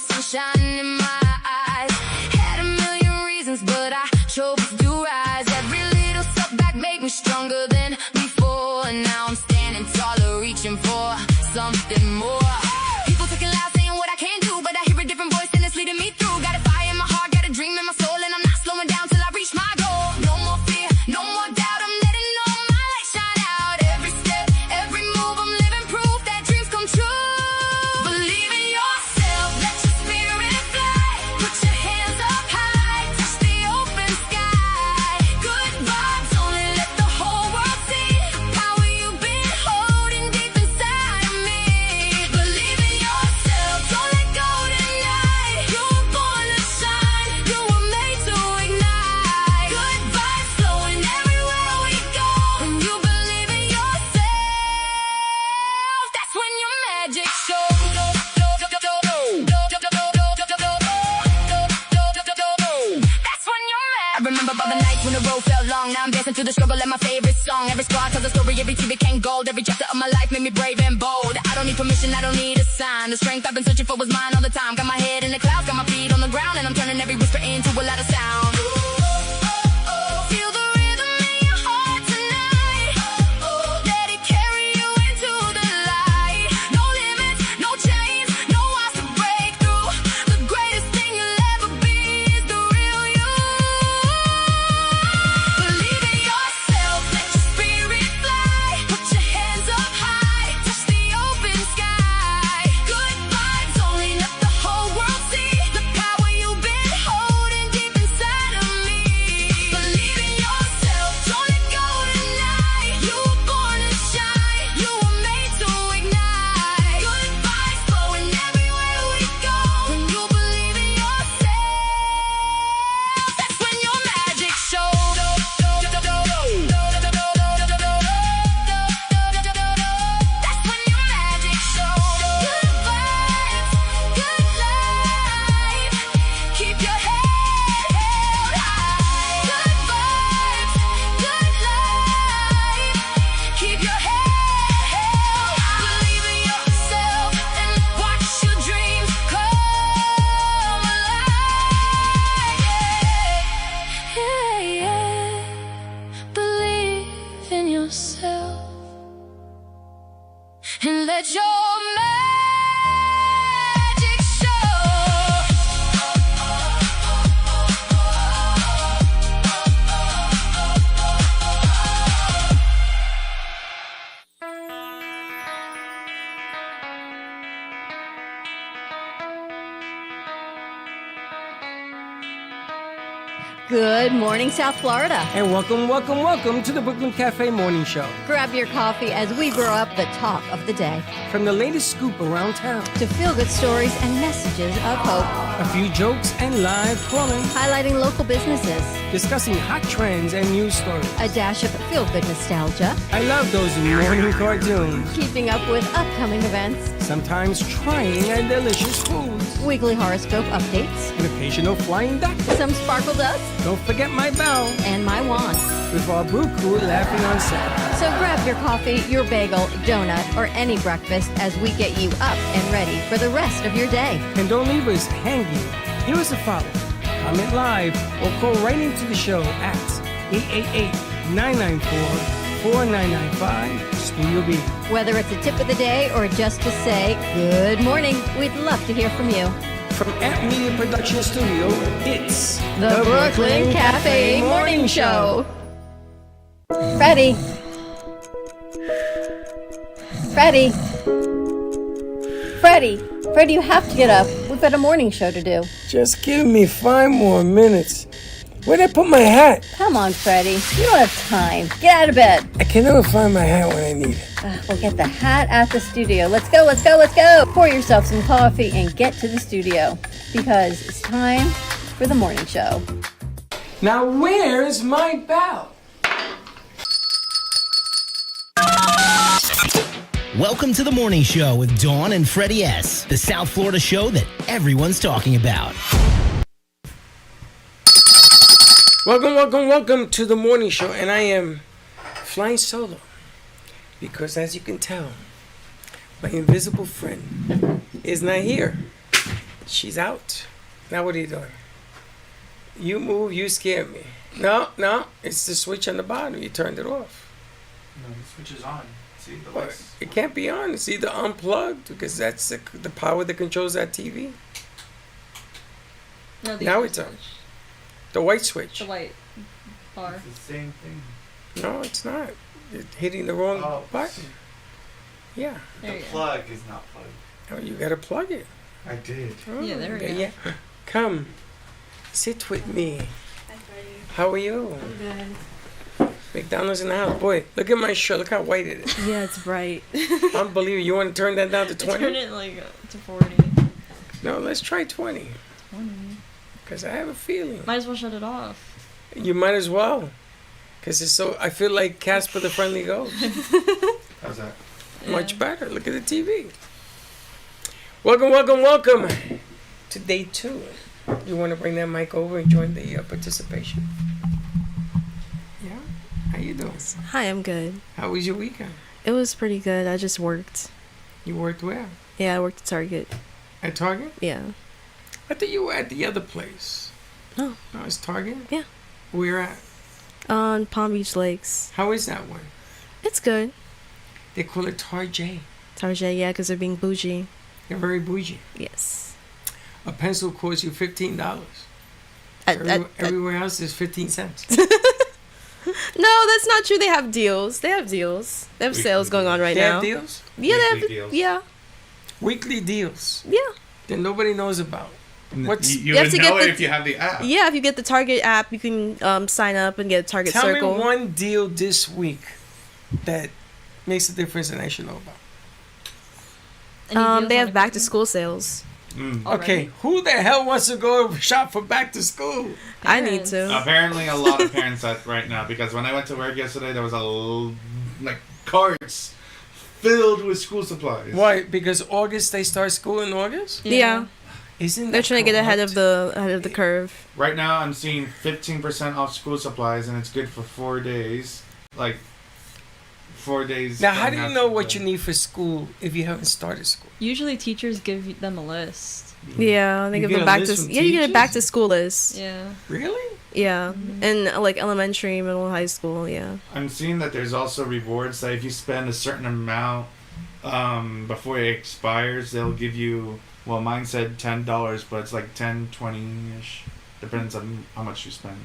sunshine in my eyes. Had a million reasons, but I chose to rise. Every little setback made me stronger than before. And now I'm standing taller, reaching for something more. People talking loud, saying what I can't do, but I hear a different voice and it's leading me through. Got a fire in my heart, got a dream in my soul, and I'm not slowing down till I reach my goal. No more fear, no more doubt, I'm letting all my light shine out. Every step, every move, I'm living proof that dreams come true. Believe in yourself, let your spirit fly. Put your hands up high, touch the open sky. Good vibes, only let the whole world see the power you've been holding deep inside of me. Believe in yourself, don't let go tonight. You were born to shine, you were made to ignite. Good vibes flowing everywhere we go. When you believe in yourself, that's when your magic shows. That's when your magic. I remember all the nights when the road felt long. Now I'm dancing through the struggle like my favorite song. Every scar tells a story, every tear became gold. Every chapter of my life made me brave and bold. I don't need permission, I don't need a sign. The strength I've been searching for was mine all the time. Got my head in the clouds, got my feet on the ground, and I'm turning every whisper into a louder sound. Feel the rhythm in your heart tonight. Let it carry you into the light. No limits, no chains, no walls to break through. The greatest thing you'll ever be is the real you. Believe in yourself, let your spirit fly. Put your hands up high, touch the open sky. Good vibes, only let the whole world see the power you've been holding deep inside of me. Believe in yourself, don't let go tonight. You were born to shine, you were made to ignite. Good vibes flowing everywhere we go. When you believe in yourself, that's when your magic shows. That's when your magic shows. Good vibes, good life. Keep your head held high. Good vibes, good life. Keep your head held high. Believe in yourself and watch your dreams come alive. Yeah. Believe in yourself and let your magic show. Good morning, South Florida. And welcome to the Brooklyn Cafe Morning Show. Grab your coffee as we brew up the talk of the day From the latest scoop around town, to feel-good stories and messages of hope, a few jokes and live calling, highlighting local businesses, discussing hot trends and news stories. a dash of feel-good nostalgia, I love those morning cartoons, keeping up with upcoming events, sometimes trying and delicious foods, weekly horoscope updates, an occasional flying duck. some sparkle dust, Don't forget my bell, and my wand. with our Brew Crew laughing on set. So grab your coffee, your bagel, donut, or any breakfast as we get you up and ready for the rest of your day. And don't leave us hanging. Give us a follow, comment live, or call right into the show at 888-994-4995 Studio B. Whether it's a tip of the day or just to say good morning, we'd love to hear from you. From Amp Media Production Studio, it's The Brooklyn Cafe Morning Show. Freddie. Freddie. Freddie, you have to get up. We've got a morning show to do. Just give me 5 more minutes. Where'd I put my hat? Come on, Freddie. You don't have time. Get out of bed. I can never find my hat when I need it. We'll get the hat at the studio. Let's go. Pour yourself some coffee and get to the studio because it's time for the morning show. Now where's my bell? Welcome to the morning show with Dawn and Freddie S., the South Florida show that everyone's talking about. Welcome to the morning show, and I am flying solo because, as you can tell, my invisible friend is not here. She's out. Now what are you doing? You move, you scare me. No, it's the switch on the bottom. You turned it off. No, the switch is on. See the Well, lights. it can't be on. It's either unplugged because that's the power that controls that TV. No, the Now other it's on. switch. The white switch. The white bar. It's the same thing. No, it's not. You're hitting the wrong Oh, button. Yeah. There The you go. plug is not plugged. Oh, you gotta plug it. I did. Yeah, there we go. Yeah. Come, sit with me. How are you? McDonald's in the house. Boy, look at my shirt. Look how white it is. Yeah, it's bright. Unbelievable. You want to turn that down to 20? Turn it like to 40. No, let's try 20. 20. Because I have a feeling. Might as well shut it off. You might as well. Because it's so. I feel like Casper the Friendly Ghost. How's that? Much better. Look at the TV. Welcome to day 2. You want to bring that mic over and join the participation? Yeah? How you doing? Hi, I'm good. How was your weekend? It was pretty good. I just worked. You worked where? Yeah, I worked at Target. At Target? Yeah. I thought you were at the other place. No. No, it's Target? Yeah. Where at? On Palm Beach Lakes. How is that one? It's good. They call it Target. Target, yeah, because they're being bougie. They're very bougie. Yes. A pencil costs you $15. Everywhere else is 15 cents. No, that's not true. They have deals. They have sales going on right They now. have deals? Yeah, Weekly deals. Yeah. Weekly deals Yeah. that nobody knows about. What's You have would to know get it the- if you have the app. Yeah, if you get the Target app, you can sign up and get a Target Tell Circle. me one deal this week that makes a difference and I should know about. Any deals They on have back to equipment? school sales. Mm. Already? Okay, who the hell wants to go shop for back to school? I need Parents. to. Apparently, a lot of parents are right now because when I went to work yesterday, there was like carts filled with school supplies. Why? Because August they start school in August? Yeah. Isn't They're that trying to get ahead corrupt? of the curve. Right now, I'm seeing 15% off school supplies, and it's good for 4 days. Like 4 days. Now, how do going you out know to what the- you need for school if you haven't started school? Usually teachers give them a list. Yeah, they You give get them a back list to from you get a teachers? back to school list. Yeah. Really? Yeah, and like elementary, middle, high school. Yeah. I'm seeing that there's also rewards that if you spend a certain amount before it expires, they'll give you. Well, mine said $10, but it's like 10, 20-ish. Depends on how much you spend.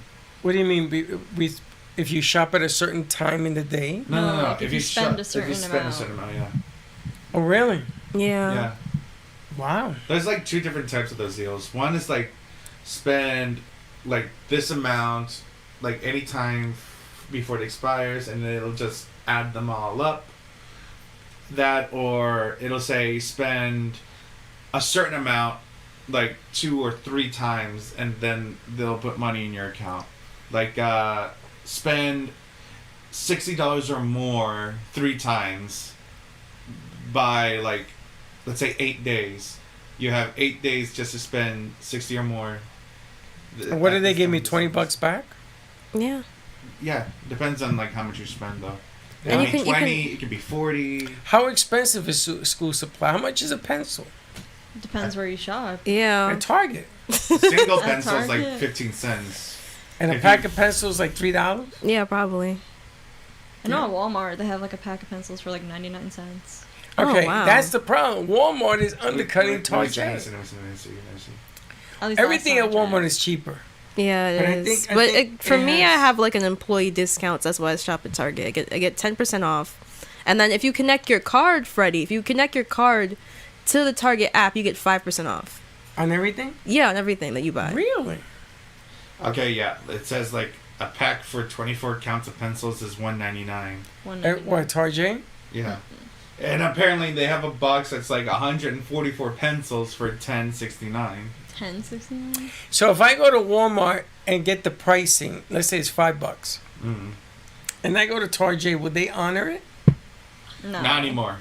What do you mean? If you shop at a certain time in the day? No. like if you spend a certain if you spend amount. a certain amount, yeah. Oh, really? Yeah. Yeah. Wow. There's like 2 different types of those deals. One is like spend like this amount like any time before it expires, and then it'll just add them all up. That, or it'll say spend a certain amount like 2 or 3 times, and then they'll put money in your account. Like spend $60 or more 3 times by like, let's say 8 days. You have 8 days just to spend 60 or more. And what At did they this give time me? of the $20 service. back? Yeah. Yeah, depends on like how much you spend though. It And can you be can- you 20, can- it can be 40. How expensive is school supply? How much is a pencil? Depends where you shop. Yeah. At Target. Single At pencil's like Target. 15 cents. And a If pack you- of pencils like $3? Yeah, probably. I know at Walmart they have like a pack of pencils for like 99 cents. Oh, Okay, wow. that's the problem. Walmart is undercutting Let me Target. see. At least Everything last at time I Walmart checked. is cheaper. Yeah, But I it is. think- I But think for it me, I has- have like an employee discount. That's why I shop at Target. I get 10% off. And then if you connect your card, Freddie, if you connect your card to the Target app, you get 5% off. On everything? Yeah, on everything that you buy. Really? Okay, yeah. It says like a pack for 24 counts of pencils is $1.99. What, Target? Yeah. And apparently they have a box that's like 144 pencils for $10.69. 10.69. So if I go to Walmart and get the pricing, let's say it's $5, Mm. and I go to Target, would they honor it? No. Not anymore.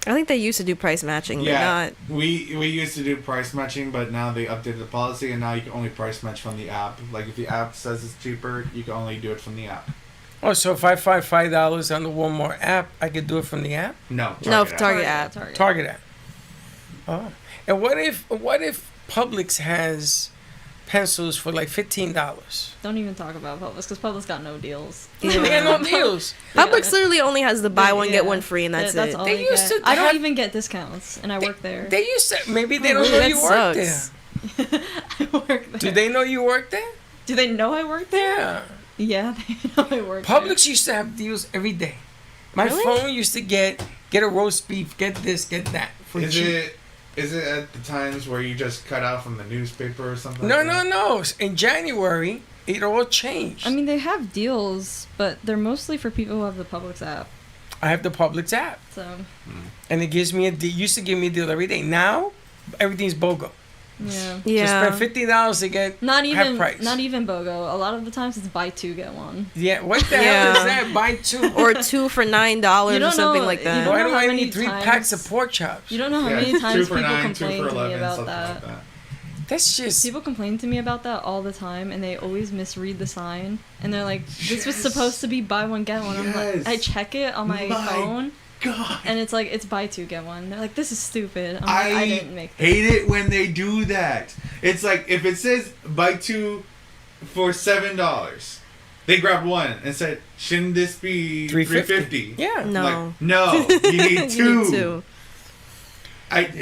I think they used to do price matching, but Yeah, not. we used to do price matching, but now they updated the policy, and now you can only price match from the app. Like if the app says it's cheaper, you can only do it from the app. Oh, so if I find $5 on the Walmart app, I could do it from the app? No, No, Target app. Target app. Target. Target app. Oh, and what if Publix has pencils for like $15? Don't even talk about Publix because Publix got no deals. They got no deals. Publix literally only has the buy one get Yeah. one free, and that's it. all They they used get. to I don't have- even get discounts, and I work there. They used to. Maybe they Oh, don't really? know you That work sucks. there. I work there. Do they know you work there? Do they know I work there? Yeah. Yeah, they know I work Publix used to have deals every day. My Really? phone used to get a roast beef, get this, get that for cheap. Is it at the times where you just cut out from the newspaper or something? No, like no, that? no. In January, it all changed. there. I mean, they have deals, but they're mostly for people who have the Publix app. I have the Publix app, So, and it gives me a deal. Used to give me a deal every day. Now, everything's BOGO. yeah. Yeah. So spend $50 to get Not half even, price. not even BOGO. A lot of the times it's buy two get one. Yeah, what the Yeah. hell is that? Buy two. Or 2 for $9 You or don't something know- like you that. don't Why know do how I many need 3 times- packs of pork chops? You don't know how Yeah, many two times for people $9, two complain for to me 11, about something that. like that. That's just. People complain to me about that all the time, and they always misread the sign. And they're like, "This was supposed to be buy one get one." I'm Yes. like, I check it on my phone, God. and it's like it's buy two get one. They're like, "This is stupid." I'm like, I didn't make this. hate it when they do that. It's like if it says buy two for $7, they grab one and said, "Shouldn't this be $3.50?" Yeah. No. Like, no, you need two. You need 2.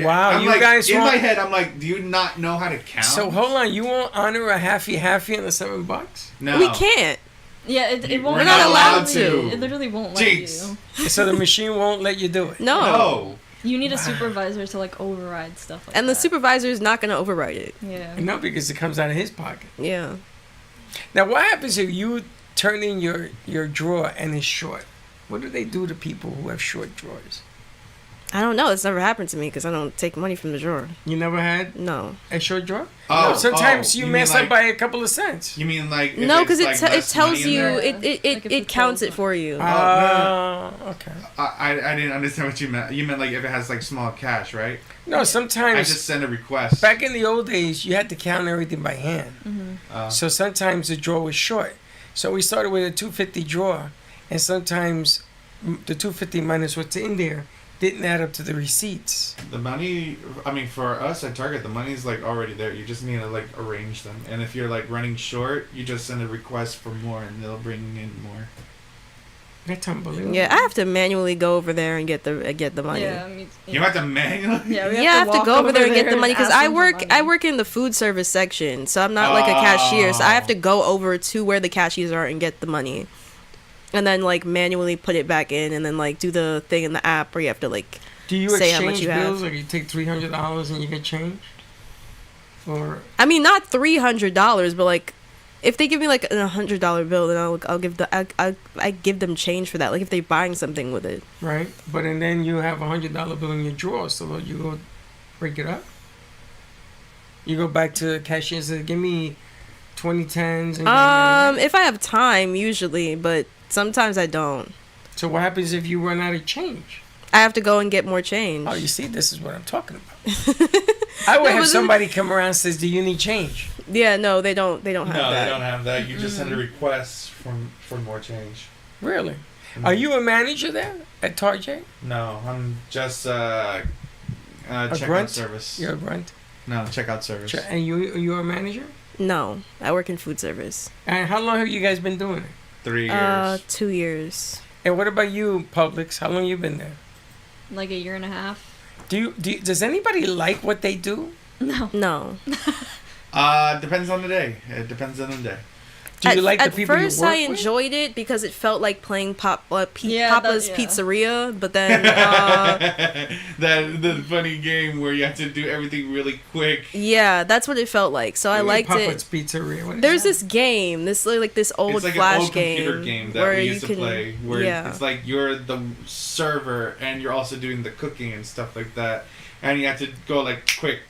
Wow, I'm you like, guys in my want- head, I'm like, do you not know how to count? So hold on, you won't honor a halfy on the $7? No. We can't. Yeah, it won't. We're not allowed literally- to. It literally won't let Jinx. you. So the machine won't let you do it. No. No. You need a supervisor to like override stuff like And the that. supervisor is not going to override it. Yeah. No, because it comes out of his pocket. Yeah. Now, what happens if you turn in your drawer and it's short? What do they do to people who have short drawers? I don't know. It's never happened to me because I don't take money from the drawer. You never had No. a short drawer? Oh, No, sometimes oh, you you mess mean up like- by a couple of cents. You mean like? If No, because it's, it like, it less tells money in you, there? there? it Like if it it's counts all- it for you. Okay. I didn't understand what you meant. You meant like if it has like small cash, right? No, I sometimes just send a request. back in the old days, you had to count everything by hand. So sometimes the drawer was short. So we started with a 250 drawer, and sometimes the 250 minus what's in there didn't add up to the receipts. The money, I mean, for us at Target, the money's like already there. You just need to like arrange them. And if you're like running short, you just send a request for more, and they'll bring in more. That's unbelievable. Yeah, I have to manually go over there and get the money. Yeah, I mean, You have to manually. Yeah, we Yeah, I have to walk go over there and get the and money because ask I them for work money. I work in the food service section, so I'm not like a cashier. So I have to go over to where the cashiers are and get the money, and then like manually put it back in, and then like do the thing in the app where you have to like Do you say how exchange much you bills? have. Like you take $300 and you get change? Or I mean, not $300, but like if they give me like a $100 bill, then I'll give I give them change for that. Like if they're buying something with it. right? But and then you have $100 bill in your drawer, so you go break it up. You go back to the cashier and say, "Give me 2010s." And If I have time, usually, but sometimes I don't. so what happens if you run out of change? I have to go and get more change. Oh, you see, this is what I'm talking about. I would No, have but somebody come around and says, "Do you need change?" Yeah, no, they don't. They don't have No, that. they don't have that. You just send a request for more change. Really? Are you a manager there at Target? No, I'm just checkout grunt? service. You're a grunt. No, checkout service. And you're a manager? No, I work in food service. And how long have you guys been doing it? 3 years. 2 years. And what about you, Publix? How long you been there? like a year and a half. Does anybody like what they do? No. No. Depends on the day. It depends on the day. Do you like the people At first, you work I with? enjoyed it because it felt like playing Yeah, Papa's yeah. Pizzeria, but then The funny game where you have to do everything really quick. yeah, that's what it felt like. So I liked Papa's it. Pizzeria. What is There's that? this game, this old It's like flash an old computer game that where we you used to can play. Where yeah. it's like you're the server and you're also doing the cooking and stuff like that. And you have to go like quick.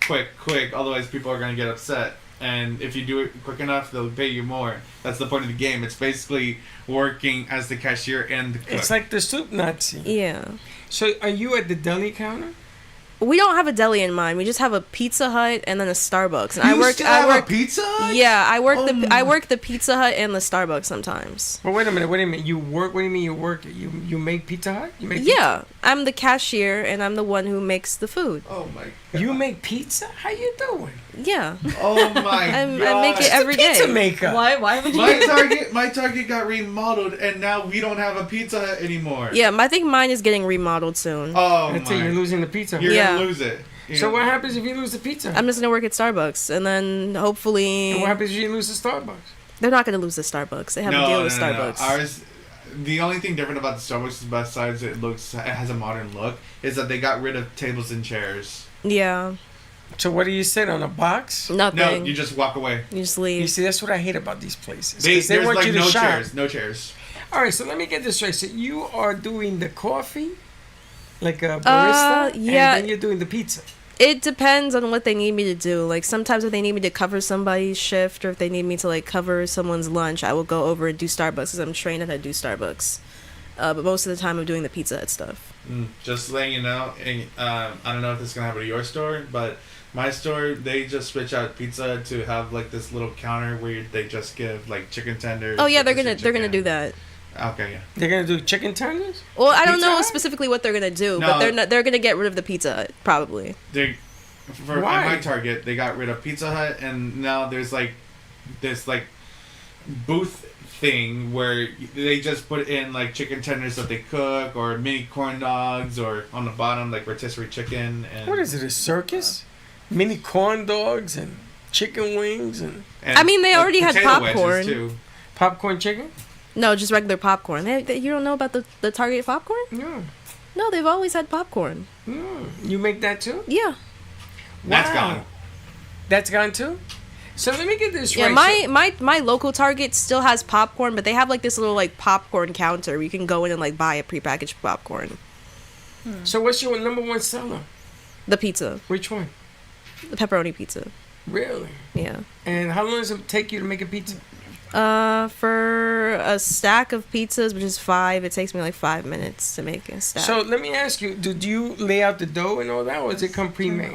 Otherwise, people are gonna get upset. And if you do it quick enough, they'll pay you more. That's the point of the game. It's basically working as the cashier and the cook. It's like the soup Nazi. Yeah. So are you at the deli counter? We don't have a deli in mind. We just have a Pizza Hut and then a Starbucks. And You still have a Pizza Hut? Yeah, I work the Pizza Hut and the Starbucks sometimes. But wait a minute. You work? What do you mean you work? You make Pizza Hut? You make Yeah, pizza? I'm the cashier and I'm the one who makes the food. Oh my god. You make pizza? How you doing? Yeah, Oh my I god. make it every day. Pizza maker. Why would you? My Target got remodeled, and now we don't have a Pizza Hut anymore. Yeah, I think mine is getting remodeled soon. Oh That's my. it. You're losing the pizza. Hut. You're Yeah. gonna lose it. So what happens if you lose the Pizza Hut? I'm just gonna work at Starbucks, and then hopefully And what happens if you lose the Starbucks? they're not gonna lose the Starbucks. They have a deal with Starbucks. Ours, the only thing different about the Starbucks, besides it has a modern look, is that they got rid of tables and chairs. Yeah, So what do you sit on a box? nothing. No, you just walk away. You just You leave. see, that's what I hate about these places. There's want like you to no shop. chairs. No chairs. All right, so let me get this straight. So you are doing the coffee, like a barista, yeah. and then you're doing the pizza. It depends on what they need me to do. Like sometimes if they need me to cover somebody's shift or if they need me to like cover someone's lunch, I will go over and do Starbucks because I'm trained on how to do Starbucks. But most of the time I'm doing the Pizza Hut stuff. Just letting you know, and, I don't know if this is gonna happen to your store, but my store, they just switch out pizza to have like this little counter where they just give like chicken tenders. Oh yeah, they're chicken. gonna do that. Okay, yeah. They're gonna do chicken tenders. Well, I don't Pizza know Hut? specifically what they're gonna do, No. but they're gonna get rid of the Pizza Hut probably. They, for at Why? my Target, they got rid of Pizza Hut, and now there's like this like booth thing where they just put in like chicken tenders that they cook, or mini corn dogs, or on the bottom like rotisserie chicken. And What is it? A circus? Mini corn dogs and chicken wings and I mean, they already had potato wedges, popcorn. too. popcorn chicken. No, just regular popcorn. You don't know about the Target popcorn? No, No, they've always had popcorn. no. You make that too? Yeah. That's Wow. gone. That's gone too. So let me get this Yeah, right. my local Target still has popcorn, but they have like this little like popcorn counter where you can go in and like buy a prepackaged popcorn. So what's your number one seller? The pizza, Which one? the pepperoni pizza. Really? Yeah. And how long does it take you to make a pizza? For a stack of pizzas, which is 5, it takes me like 5 minutes to make a stack. So let me ask you: do you lay out the dough and all that, or does it come pre-made?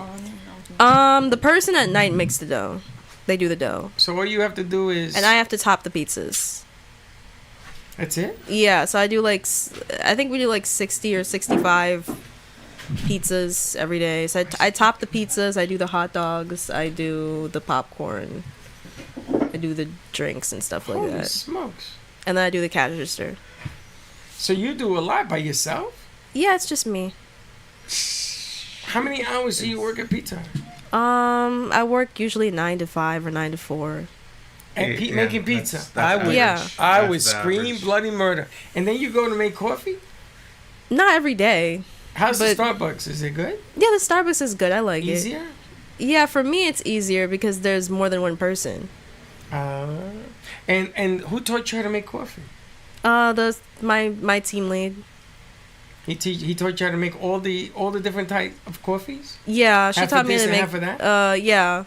The person at night makes the dough. They do the dough, So all you have to do is, and I have to top the pizzas. that's it. Yeah, so I do like I think we do like 60 or 65 pizzas every day. So I top the pizzas, I do the hot dogs, I do the popcorn, I do the drinks and stuff like Holy that, smokes! and then I do the cash register. So you do a lot by yourself. Yeah, it's just me. How many hours do you work at Pizza Hut? I work usually 9 to 5 or 9 to 4. And Yeah, making pizza. that's I would, average. Yeah. I That's would the scream average. bloody murder. And then you go to make coffee. Not every day. How's the But- Starbucks? Is it good? Yeah, the Starbucks is good. I like it. Easier? Yeah, for me it's easier because there's more than one person. And who taught you how to make coffee? My team lead. He taught you how to make all the different types of coffees. Yeah, she Half taught of me this to and make. half of that? Yeah.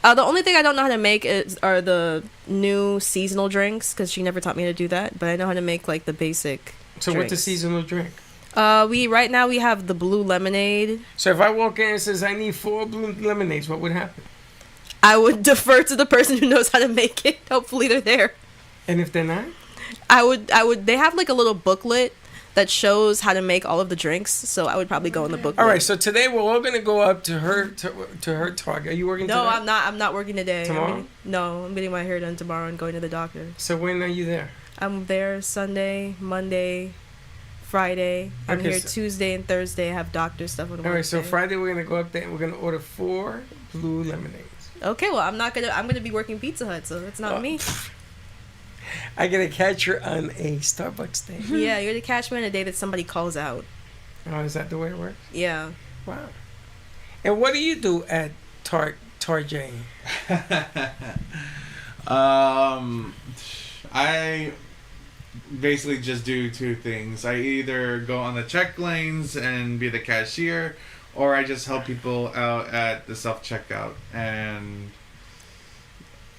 The only thing I don't know how to make are the new seasonal drinks because she never taught me to do that. But I know how to make like the basic. So what's the drinks. seasonal drink? Right now we have the blue lemonade. So if I walk in and says I need 4 blue lemonades, what would happen? I would defer to the person who knows how to make it. Hopefully they're there. And if they're not? I would. They have like a little booklet that shows how to make all of the drinks. So I would probably go in the booklet. All right. So today we're all gonna go up to her Target. Are you working No, today? I'm not. I'm not working today. Tomorrow? I'm getting my hair done tomorrow and going to the doctor. So when are you there? I'm there Sunday, Monday, Friday. I'm Okay, here so- Tuesday and Thursday. I have doctor stuff on Wednesday. All right. So Friday we're gonna go up there and we're gonna order 4 blue lemonades. Okay, well I'm gonna be working Pizza Hut, so it's not Oh. me. I gotta catch her on a Starbucks day. Yeah, you're the catch me on a day that somebody calls out. Oh, is that the way it works? Yeah. Wow. And what do you do at Target? I basically just do 2 things. I either go on the check lanes and be the cashier, or I just help people out at the self-checkout. And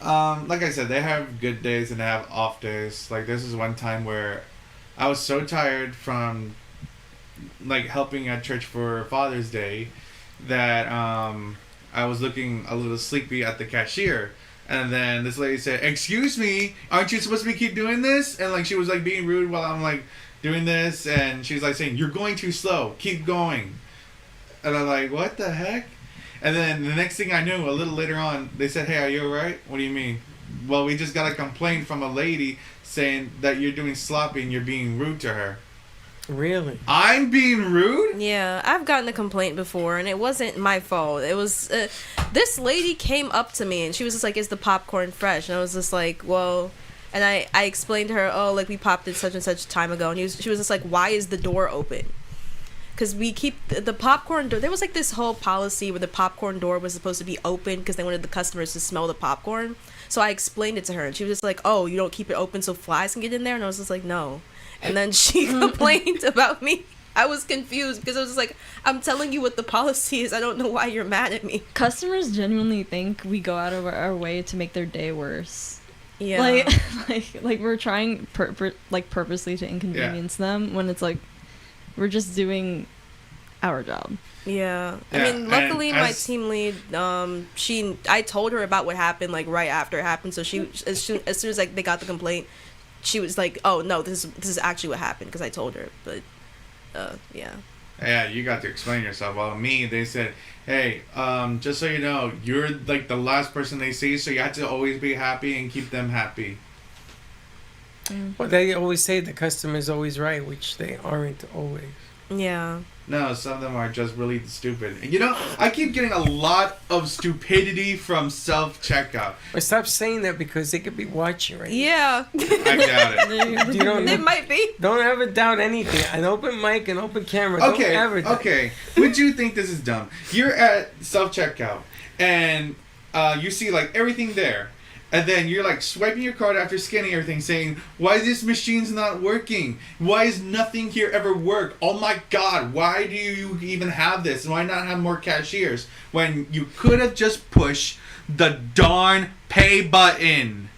like I said, they have good days and they have off days. Like this is one time where I was so tired from like helping at church for Father's Day that I was looking a little sleepy at the cashier. And then this lady said, "Excuse me, aren't you supposed to keep doing this?" And like she was like being rude while I'm like doing this, and she's like saying, "You're going too slow. Keep going." And I'm like, "What the heck?" And then the next thing I knew, a little later on, they said, "Hey, are you alright?" "What do you mean?" "Well, we just got a complaint from a lady saying that you're doing sloppy and you're being rude to her." Really? I'm being rude? Yeah, I've gotten a complaint before, and it wasn't my fault. It was this lady came up to me, and she was just like, "Is the popcorn fresh?" And I was just like, "Well," and I explained to her, "Oh, like we popped it such and such time ago," and she was just like, "Why is the door open?" Because we keep the popcorn door. There was like this whole policy where the popcorn door was supposed to be open because they wanted the customers to smell the popcorn. So I explained it to her, and she was just like, "Oh, you don't keep it open so flies can get in there?" And I was just like, "No." And then she complained about me. I was confused because I was just like, "I'm telling you what the policy is. I don't know why you're mad at me." Customers genuinely think we go out of our way to make their day worse. Yeah. Like we're trying purposely to inconvenience them when it's like we're just doing our job. Yeah. I Yeah, mean, luckily and my as- team lead, I told her about what happened like right after it happened. So she, as soon as like they got the complaint, she was like, "Oh no, this is actually what happened," because I told her. But, yeah. Yeah, you got to explain yourself. Well, me, they said, "Hey, just so you know, you're like the last person they see, so you have to always be happy and keep them happy." Well, they always say the customer's always right, which they aren't always. Yeah. No, some of them are just really stupid. And you know, I keep getting a lot of stupidity from self-checkout. But stop saying that because they could be watching right Yeah. I doubt it. You don't, It might be. don't ever doubt anything. An open mic, an open camera. Okay, Don't ever doubt. okay. Would you think this is dumb? You're at self-checkout, and you see like everything there. And then you're like swiping your card after scanning everything, saying, "Why is this machine's not working? Why is nothing here ever work? Oh my God, why do you even have this? Why not have more cashiers? When you could have just pushed the darn pay button."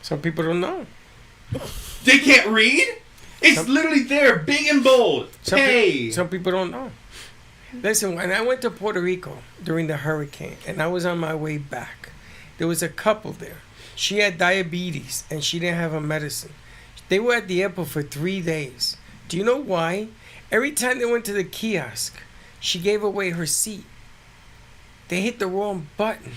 Some people don't know. They can't read? It's literally there, big and bold. Pay. Some people don't know. Listen, when I went to Puerto Rico during the hurricane and I was on my way back, there was a couple there. She had diabetes and she didn't have her medicine. They were at the airport for 3 days. Do you know why? Every time they went to the kiosk, she gave away her seat. They hit the wrong button.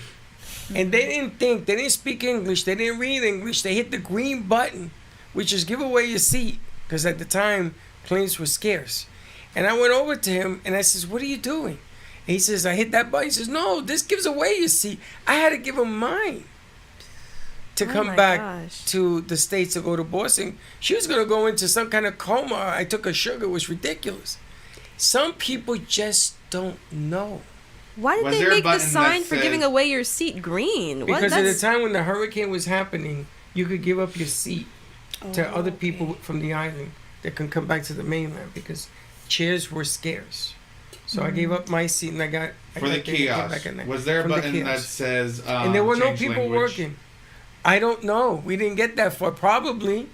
And they didn't speak English, they didn't read English. They hit the green button, which is give away your seat. Because at the time, planes were scarce. And I went over to him and I says, "What are you doing?" And he says, "I hit that button." He says, "No, this gives away your seat." I had to give him mine to come my back gosh. to the States to go to Boston. She was going to go into some kind of coma. I took her sugar. It was ridiculous. Some people just don't know. Why did Was they there a make the button sign that for said- giving away your seat green? Because at the time when the hurricane was happening, you could give up your seat to Oh, other people from the island that can come back to the mainland because chairs were scarce. So I gave up my seat and I got For the to get back kiosk. in there. Was there a From the button that kiosk. says And there were no change people language? working. I don't know. We didn't get that far. Probably.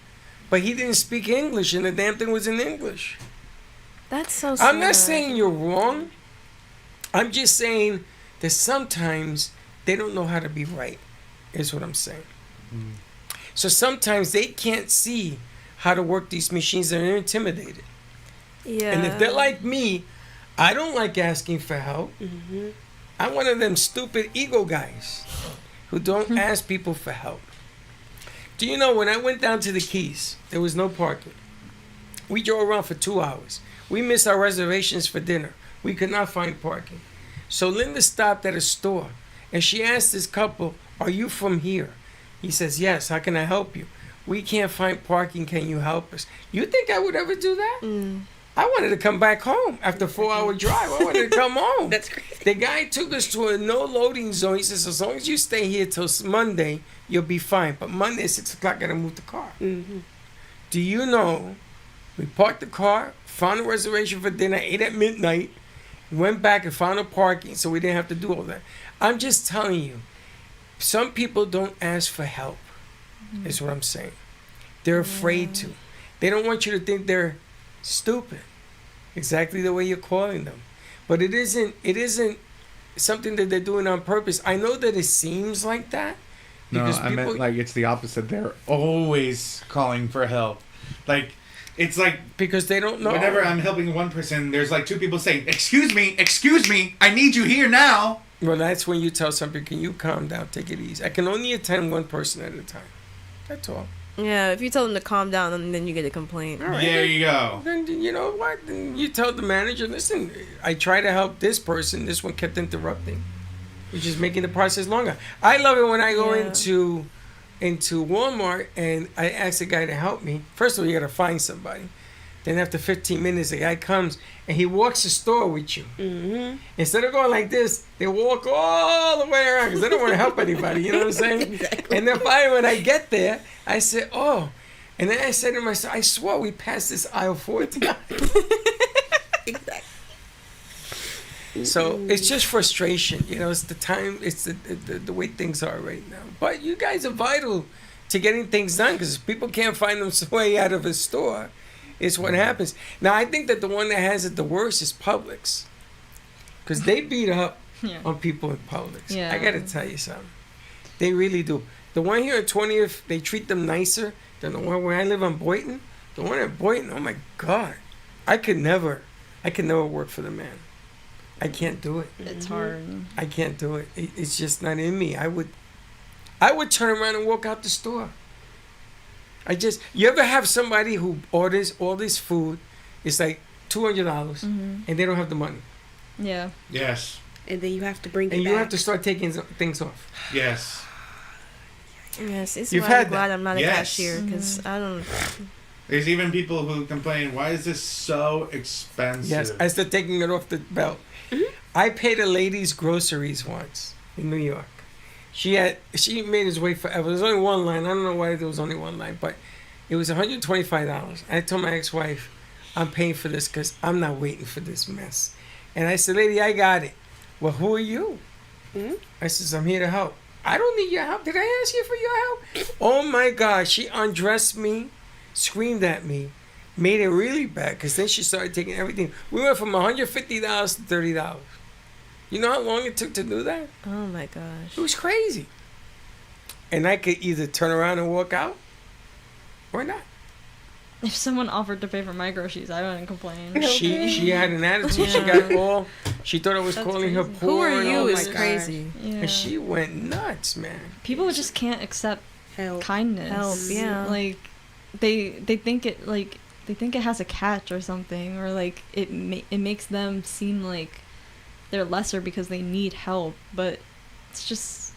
But he didn't speak English and the damn thing was in English. That's so sad. I'm not saying you're wrong. I'm just saying that sometimes they don't know how to be right, is what I'm saying. So sometimes they can't see how to work these machines and they're intimidated. Yeah. And if they're like me, I don't like asking for help. I'm one of them stupid ego guys who don't ask people for help. Do you know, when I went down to the Keys, there was no parking. We drove around for 2 hours. We missed our reservations for dinner. We could not find parking. So Linda stopped at a store and she asked this couple, "Are you from here?" He says, "Yes, how can I help you?" "We can't find parking, can you help us?" You think I would ever do that? I wanted to come back home after a 4-hour drive. I wanted to come home. That's crazy. The guy took us to a no loading zone. He says, "As long as you stay here till Monday, you'll be fine. But Monday at 6 o'clock, gotta move the car." Do you know? We parked the car, found a reservation for dinner, ate at midnight, went back and found a parking, so we didn't have to do all that. I'm just telling you, some people don't ask for help. Is what I'm saying. They're afraid to. They don't want you to think they're stupid. Exactly the way you're calling them. But it isn't something that they're doing on purpose. I know that it seems like that. No, Because I meant like it's the opposite. They're always calling for help. Like, it's like because they don't know. whenever I'm helping one person, there's like 2 people saying, excuse me, I need you here now. Well, that's when you tell somebody, can you calm down, take it easy. I can only attend one person at a time. That's all. Yeah, if you tell them to calm down, then you get a complaint. All right. There you go. Then you know what? Then you tell the manager, listen, I try to help this person. This one kept interrupting, which is making the process longer. I love it when I go into Walmart and I ask the guy to help me. First of all, you got to find somebody. Then after 15 minutes, the guy comes and he walks the store with you. Mm-hmm. Instead of going like this, they walk all the way around because they don't want to help anybody. You know what I'm saying? Exactly. And then finally, when I get there, I said, oh. And then I said to myself, I swore we passed this aisle 4 times. Exactly. So it's just frustration. You know, it's the time, it's the way things are right now. But you guys are vital to getting things done because people can't find their way out of a store. It's what happens. Now, I think that the one that has it the worst is Publix. Because they beat up on people in Publix. Yeah. I got to tell you something. They really do. The one here at 20th, they treat them nicer than the one where I live on Boynton. The one at Boynton, oh my God. I could never work for the man. I can't do it. It's hard. I can't do it. It's just not in me. I would turn around and walk out the store. You ever have somebody who orders all this food, it's like $200, and they don't have the money. Yeah. Yes. And then you have to bring it and back. you have to start taking things off. Yes. Yes, it's You've why had I'm glad that. I'm not a Yes. cashier because I don't. There's even people who complain, why is this so expensive? Yes, I started taking it off the belt. I paid a lady's groceries once in New York. She made his way forever. There's only one line. I don't know why there was only one line, but it was $125. I told my ex-wife, I'm paying for this because I'm not waiting for this mess. And I said, lady, I got it. Well, who are you? I says, I'm here to help. I don't need your help. Did I ask you for your help? Oh my God. She undressed me, screamed at me, made it really bad because then she started taking everything. We went from $150 to $30. You know how long it took to do that? Oh my gosh. It was crazy. And I could either turn around and walk out or not. If someone offered to pay for my groceries, I wouldn't complain. She had an attitude. She thought I was calling her poor. Who are and you oh is my crazy. Yeah. And she went nuts, man. People just can't accept Help. kindness. Help, yeah. Like they think it has a catch or something, or like it makes them seem like they're lesser because they need help, but it's just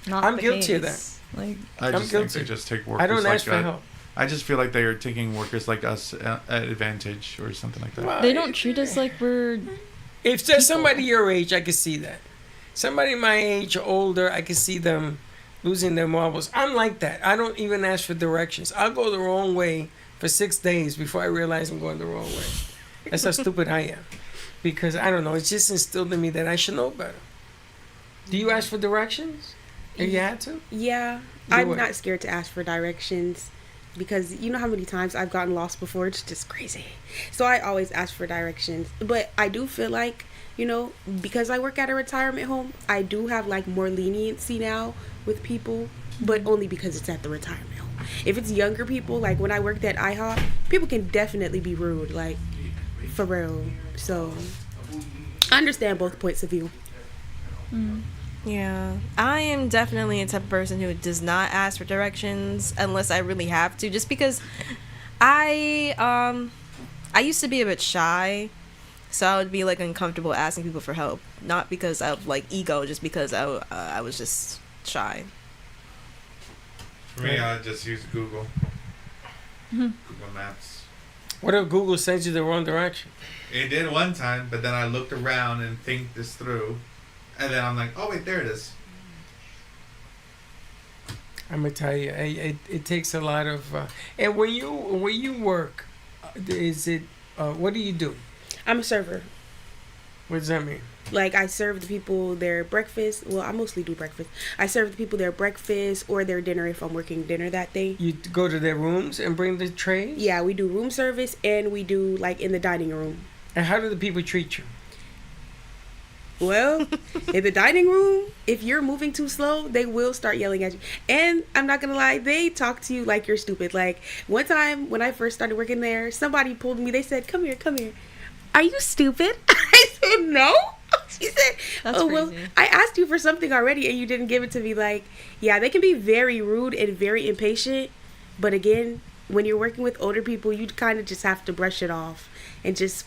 not. I'm the guilty of case. Like I just guilty. think they just take workers I don't like ask for help. I just feel like they are taking workers like us at advantage or something like that. Well, they don't treat us like we're. If there's somebody your age, I can see that. Somebody my age or older, I can see them losing their marbles. I'm like that. I don't even ask for directions. I'll go the wrong way for 6 days before I realize I'm going the wrong way. That's how stupid I am. Because, I don't know, it's just instilled in me that I should know better. Do you ask for directions? If you had to? Yeah. Do I'm what? not scared to ask for directions because you know how many times I've gotten lost before? It's just crazy. So I always ask for directions. But I do feel like, you know, because I work at a retirement home, I do have like more leniency now with people, but only because it's at the retirement home. If it's younger people, like when I worked at IHOP, people can definitely be rude, like for real. So I understand both points of view. Yeah, I am definitely a type of person who does not ask for directions unless I really have to. Just because I used to be a bit shy, so I would be like uncomfortable asking people for help. Not because of like ego, just because I was just shy. For me, I just use Google. Google Maps. What if Google sends you the wrong direction? It did one time, but then I looked around and think this through. And then I'm like, oh, wait, there it is. I'm gonna tell you, it takes a lot of. And when you work, is it? What do you do? I'm a server. What does that mean? Like I serve the people their breakfast. Well, I mostly do breakfast. I serve the people their breakfast or their dinner if I'm working dinner that day. You go to their rooms and bring the trays. Yeah, we do room service and we do like in the dining room. And how do the people treat you? Well, in the dining room, if you're moving too slow, they will start yelling at you. And I'm not gonna lie, they talk to you like you're stupid. Like one time when I first started working there, somebody pulled me. They said, "Come here, come here. Are you stupid?" I said, "No." She said, That's "Oh well, crazy. I asked you for something already, and you didn't give it to me." Like, yeah, they can be very rude and very impatient. But again, when you're working with older people, you kind of just have to brush it off and just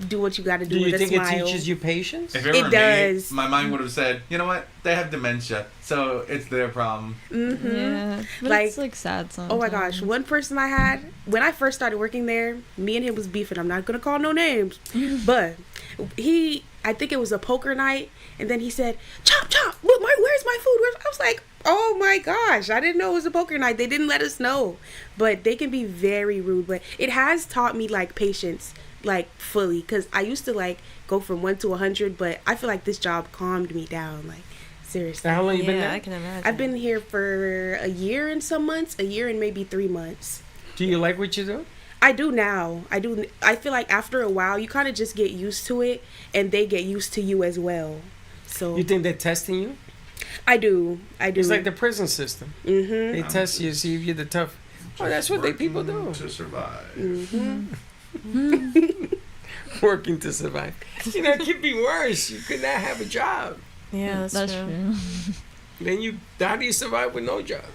do what you got to do, Do you with think a it smile. teaches you patience? If it were does. me, my mind would have said, you know what? They have dementia, so it's their problem. Yeah, but Like- it's like sad sometimes. Oh my gosh, one person I had when I first started working there, me and him was beefing. I'm not gonna call no names, but I think it was a poker night, and then he said, "Chop chop, where's my food?" I was like, "Oh my gosh, I didn't know it was a poker night. They didn't let us know." But they can be very rude. But it has taught me like patience, like fully, because I used to like go from 1 to 100, but I feel like this job calmed me down. Like seriously. How long you been Yeah, there? I can imagine. I've been here for a year and some months, a year and maybe 3 months. Do you like what you do? I do now. I do. I feel like after a while, you kind of just get used to it, and they get used to you as well. So You think they're testing you? I do. I do. It's like the prison system. Mm-hmm. They test you, see if you're the tough. Oh, that's what they people do. To survive. Working to survive. You know, it could be worse. You could not have a job. Yeah, that's true. Then how do you survive with no job?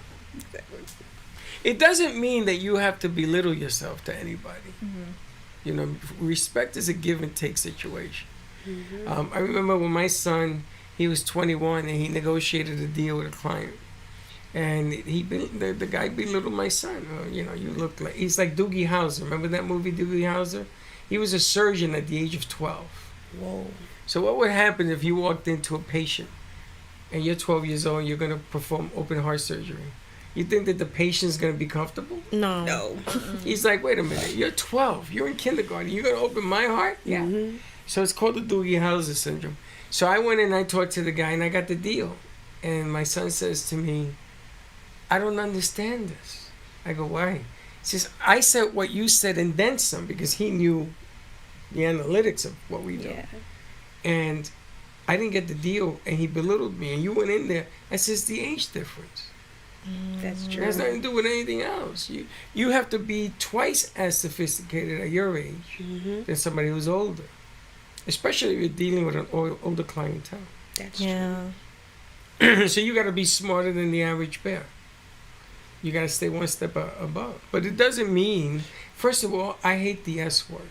It doesn't mean that you have to belittle yourself to anybody. You know, respect is a give and take situation. I remember when my son, he was 21 and he negotiated a deal with a client. And the guy belittled my son. Oh, you know, you look like, he's like Doogie Howser. Remember that movie, Doogie Howser? He was a surgeon at the age of 12. Whoa. So what would happen if you walked into a patient and you're 12 years old and you're going to perform open heart surgery? You think that the patient's going to be comfortable? No. No. He's like, wait a minute, you're 12, you're in kindergarten, you're going to open my heart? Yeah. So it's called the Doogie Howser syndrome. So I went and I talked to the guy and I got the deal. And my son says to me, I don't understand this. I go, why? He says, I said what you said and then some, because he knew the analytics of what we do. Yeah. And I didn't get the deal and he belittled me. And you went in there. I says, the age difference. That's It true. has nothing to do with anything else. You have to be twice as sophisticated at your age than somebody who's older. Especially if you're dealing with an older clientele. That's Yeah. So you got to be smarter than the average bear. You got to stay one step above. But it doesn't mean, first of all, I hate the S word.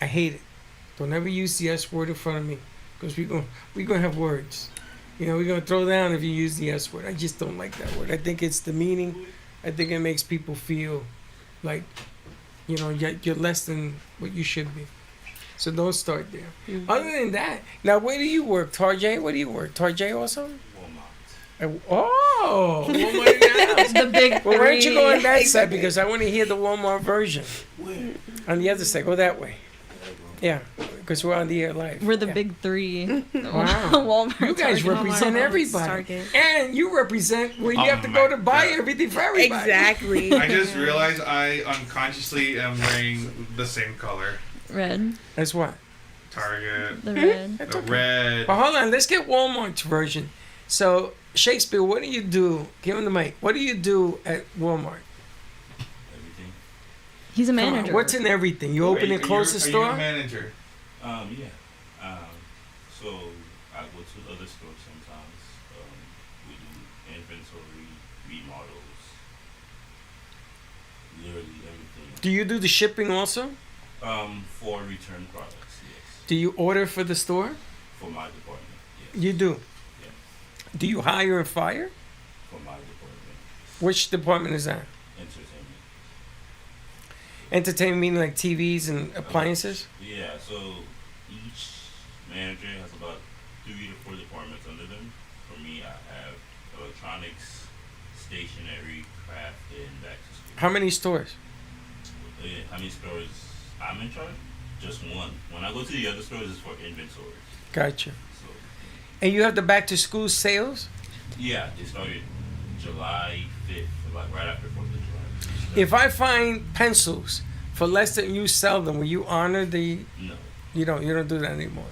I hate it. Don't ever use the S word in front of me, because we're gonna have words. You know, we're going to throw down if you use the S word. I just don't like that word. I think it's demeaning. I think it makes people feel like, you know, you're less than what you should be. So don't start there. Other than that, now where do you work, Tarjay? Where do you work? Tarjay also? Oh, Walmart in the house. The big Well, why don't you go on that Exactly. side, because I want to hear the Walmart version. On the other side, go that way. Yeah, because we're on the air live. We're the Yeah. big three. Wow. Walmart. You guys Target. represent Walmart, everybody. Target. And you represent where you Oh have to go my to buy God. everything for everybody. Exactly. I just realized I unconsciously am wearing the same color. Red. That's what? Target, The red. the red. But hold on, let's get Walmart's version. So, Shakespeare, what do you do? Give him the mic. What do you do at Walmart? Everything. He's a Come on, manager. what's in everything? You open and close the Are you store? a manager? Yeah. So I go to other stores sometimes. We do inventory, remodels, literally everything. Do you do the shipping also? For return products, yes. Do you order for the store? For my department, yes. You do. Yeah. Do you hire and fire? For my department, Which department is that? entertainment. Entertainment meaning like TVs and appliances? Yeah. So each manager has about 3 to 4 departments under them. For me, I have electronics, stationery, craft, and back to school. How many stores? How many stores I'm in charge? Just one. When I go to the other stores, it's for inventory. Gotcha. So, And you have the back to school sales? yeah, they started July 5th, like right after 4th of July. If I find pencils for less than you sell them, will you honor the? No. You don't do that anymore.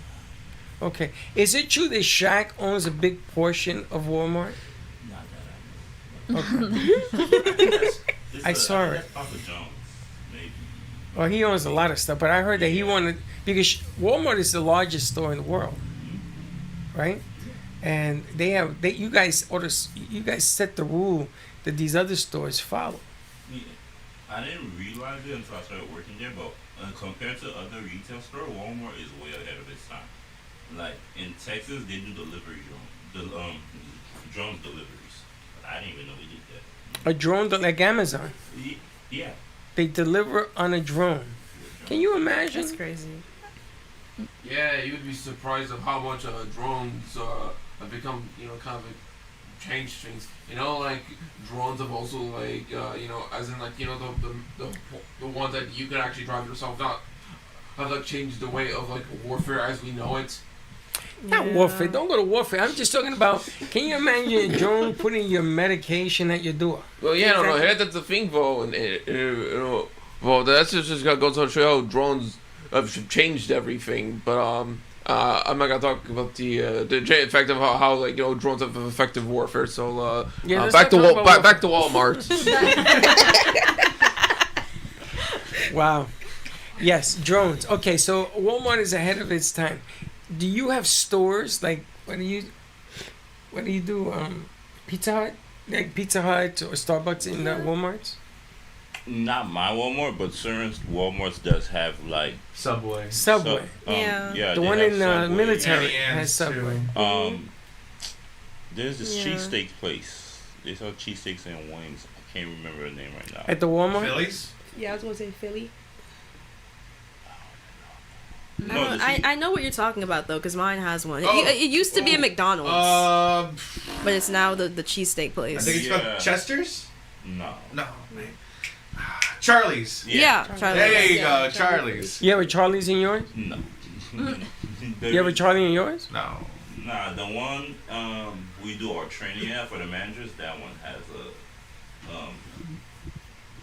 Okay. Is it true that Shaq owns a big portion of Walmart? Not that I know. Okay. It's I saw it. that's Papa John's, maybe. Well, he owns a lot of stuff, but I heard that he wanted, because Walmart is the largest store in the world, right? And you guys set the rule that these other stores follow. Yeah. I didn't realize it until I started working there, but compared to other retail stores, Walmart is way ahead of its time. Like in Texas, they do delivery drones deliveries. But I didn't even know we did that. A drone, like Amazon. Yeah. They deliver on a drone. Can you imagine? That's crazy. Yeah, you would be surprised of how much drones have become, kind of changed things. Like drones have also like, as in like, the ones that you could actually drive yourself, not have like changed the way of like warfare as we know it. Not warfare. Don't go to warfare. I'm just talking about. Can you imagine a drone putting your medication at your door? Well, yeah, no, that's the thing, bro. And well, that's just gonna go to show how drones have changed everything. But I'm not gonna talk about the effect of how like drones have effective warfare. So back to Walmart. Wow. Yes, drones. Okay, so Walmart is ahead of its time. Do you have stores like what do you do? Pizza Hut, like Pizza Hut or Starbucks in the Walmarts? Not my Walmart, but certain Walmarts does have like Subway. Yeah, the one in the military has Subway. There's this cheesesteak place. They sell cheesesteaks and wings. I can't remember the name right now. At the Walmart? Phillies? Yeah, I was gonna say Philly. No, I know what you're talking about though, because mine has one. Oh, It used to be a McDonald's, but it's now the cheesesteak place. I think it's called Chester's? No. Man. Charlie's. Yeah, Charlie's. There you go, Charlie's. You have a Charlie's in yours? No. You have a Charlie in yours? No. Nah, the one we do our training at for the managers, that one has a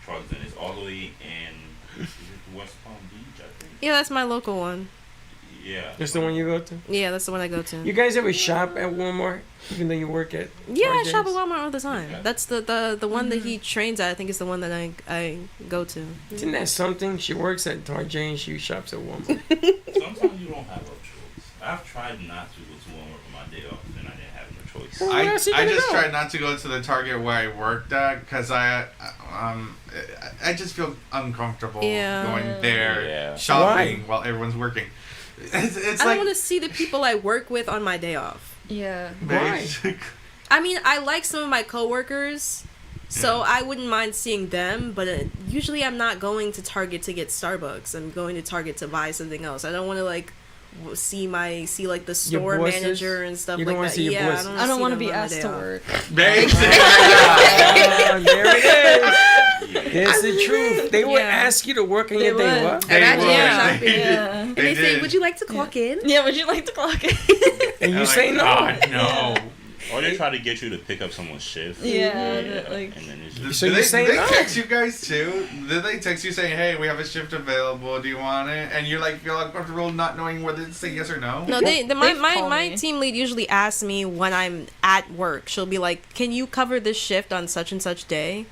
Charlie's in. It's all the way in West Palm Beach, I think. Yeah, that's my local one. Yeah. That's the one you go to? Yeah, that's the one I go to. You guys ever shop at Walmart, even though you work at? Yeah, I RJ's? shop at Walmart all the time. That's the one that he trains at. I think is the one that I go to. Isn't that something? She works at RJ and she shops at Walmart. Sometimes you don't have a choice. I've tried not to go to Walmart for my day off, and I didn't have no choice. Well, where else you I gonna just go? tried not to go to the Target where I worked at because I just feel uncomfortable going there shopping while everyone's working. It's I like don't want to see the people I work with on my day off. Yeah. Why? I mean, I like some of my coworkers, so I wouldn't mind seeing them. But usually, I'm not going to Target to get Starbucks. I'm going to Target to buy something else. I don't want to like see like the store bosses? manager and stuff You like don't wanna that. see your Yeah, bosses? I don't want to to be asked to work. There it is. There's the truth. They would ask you to work on your day. What? And they say, did. "Would you like to clock in?" Yeah, would you like to clock in? And you say no. God, no. Or they try to get you to pick up someone's shift. Yeah, like. And then it's just, So you say do they no. text you guys too? Did they text you saying, "Hey, we have a shift available. Do you want it?" And you're like feel uncomfortable not knowing whether to say yes or no. No, They've called my me. team lead usually asks me when I'm at work. She'll be like, "Can you cover this shift on such and such day?"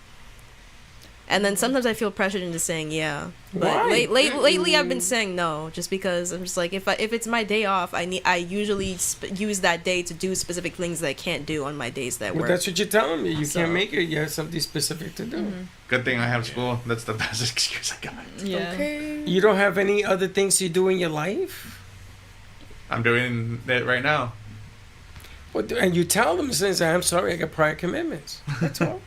And then sometimes I feel pressured into saying yeah. But Why? lately I've been saying no, just because I'm just like if it's my day off, I usually use that day to do specific things that I can't do on my days that Well, work. that's what you're telling me. You So- can't make it. You have something specific to do. Good thing I have school. That's the best excuse I got. Yeah. Okay. You don't have any other things you do in your life? I'm doing it right now. Well, and you tell them, since I'm sorry, I got prior commitments. That's all.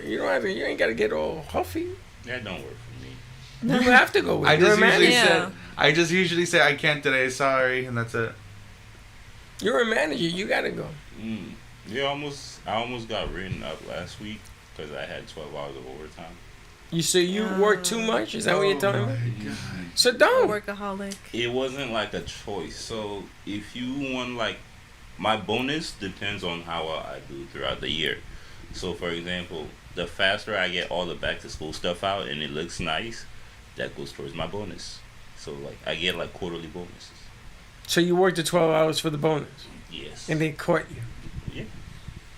You don't have to. You ain't got to get all huffy. that don't work for me. You have to go with I it. You're a just manager. usually say I can't today. Sorry, and that's it. You're a manager. You got to go. Yeah, I almost got written up last week because I had 12 hours of overtime. You work too much? Is that what you're telling me? So don't. Workaholic. It wasn't like a choice. So if you want like, my bonus depends on how well I do throughout the year. So for example, the faster I get all the back to school stuff out and it looks nice, that goes towards my bonus. So like I get like quarterly bonuses. So you worked the 12 hours for the bonus, Yes. and they caught you. Yeah.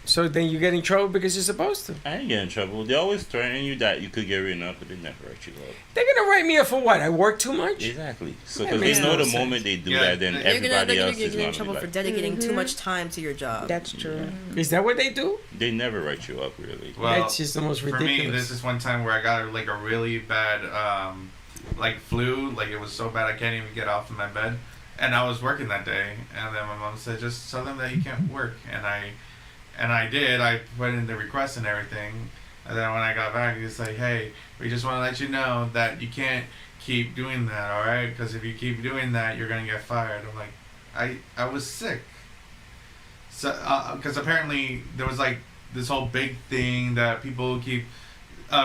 So then you get in trouble because you're supposed to. I didn't get in trouble. They always threaten you that you could get written up, but they never write you up. They're gonna write me up for what? I work too much? Exactly. So That because they makes know no the sense. moment they do Yeah. that, then They're everybody You're else gonna is get in gonna trouble be for like, dedicating too much time to your job. That's true. Is that what they do? they never write you up really. Well, That's just the most for ridiculous. me, this is one time where I got like a really bad like flu. Like it was so bad I can't even get off of my bed. And I was working that day, and then my mom said, "Just tell them that you can't work." And I did. I put in the request and everything. And then when I got back, he was like, "Hey, we just want to let you know that you can't keep doing that, all right? Because if you keep doing that, you're gonna get fired." I'm like, I was sick. So, because apparently there was like this whole big thing that people keep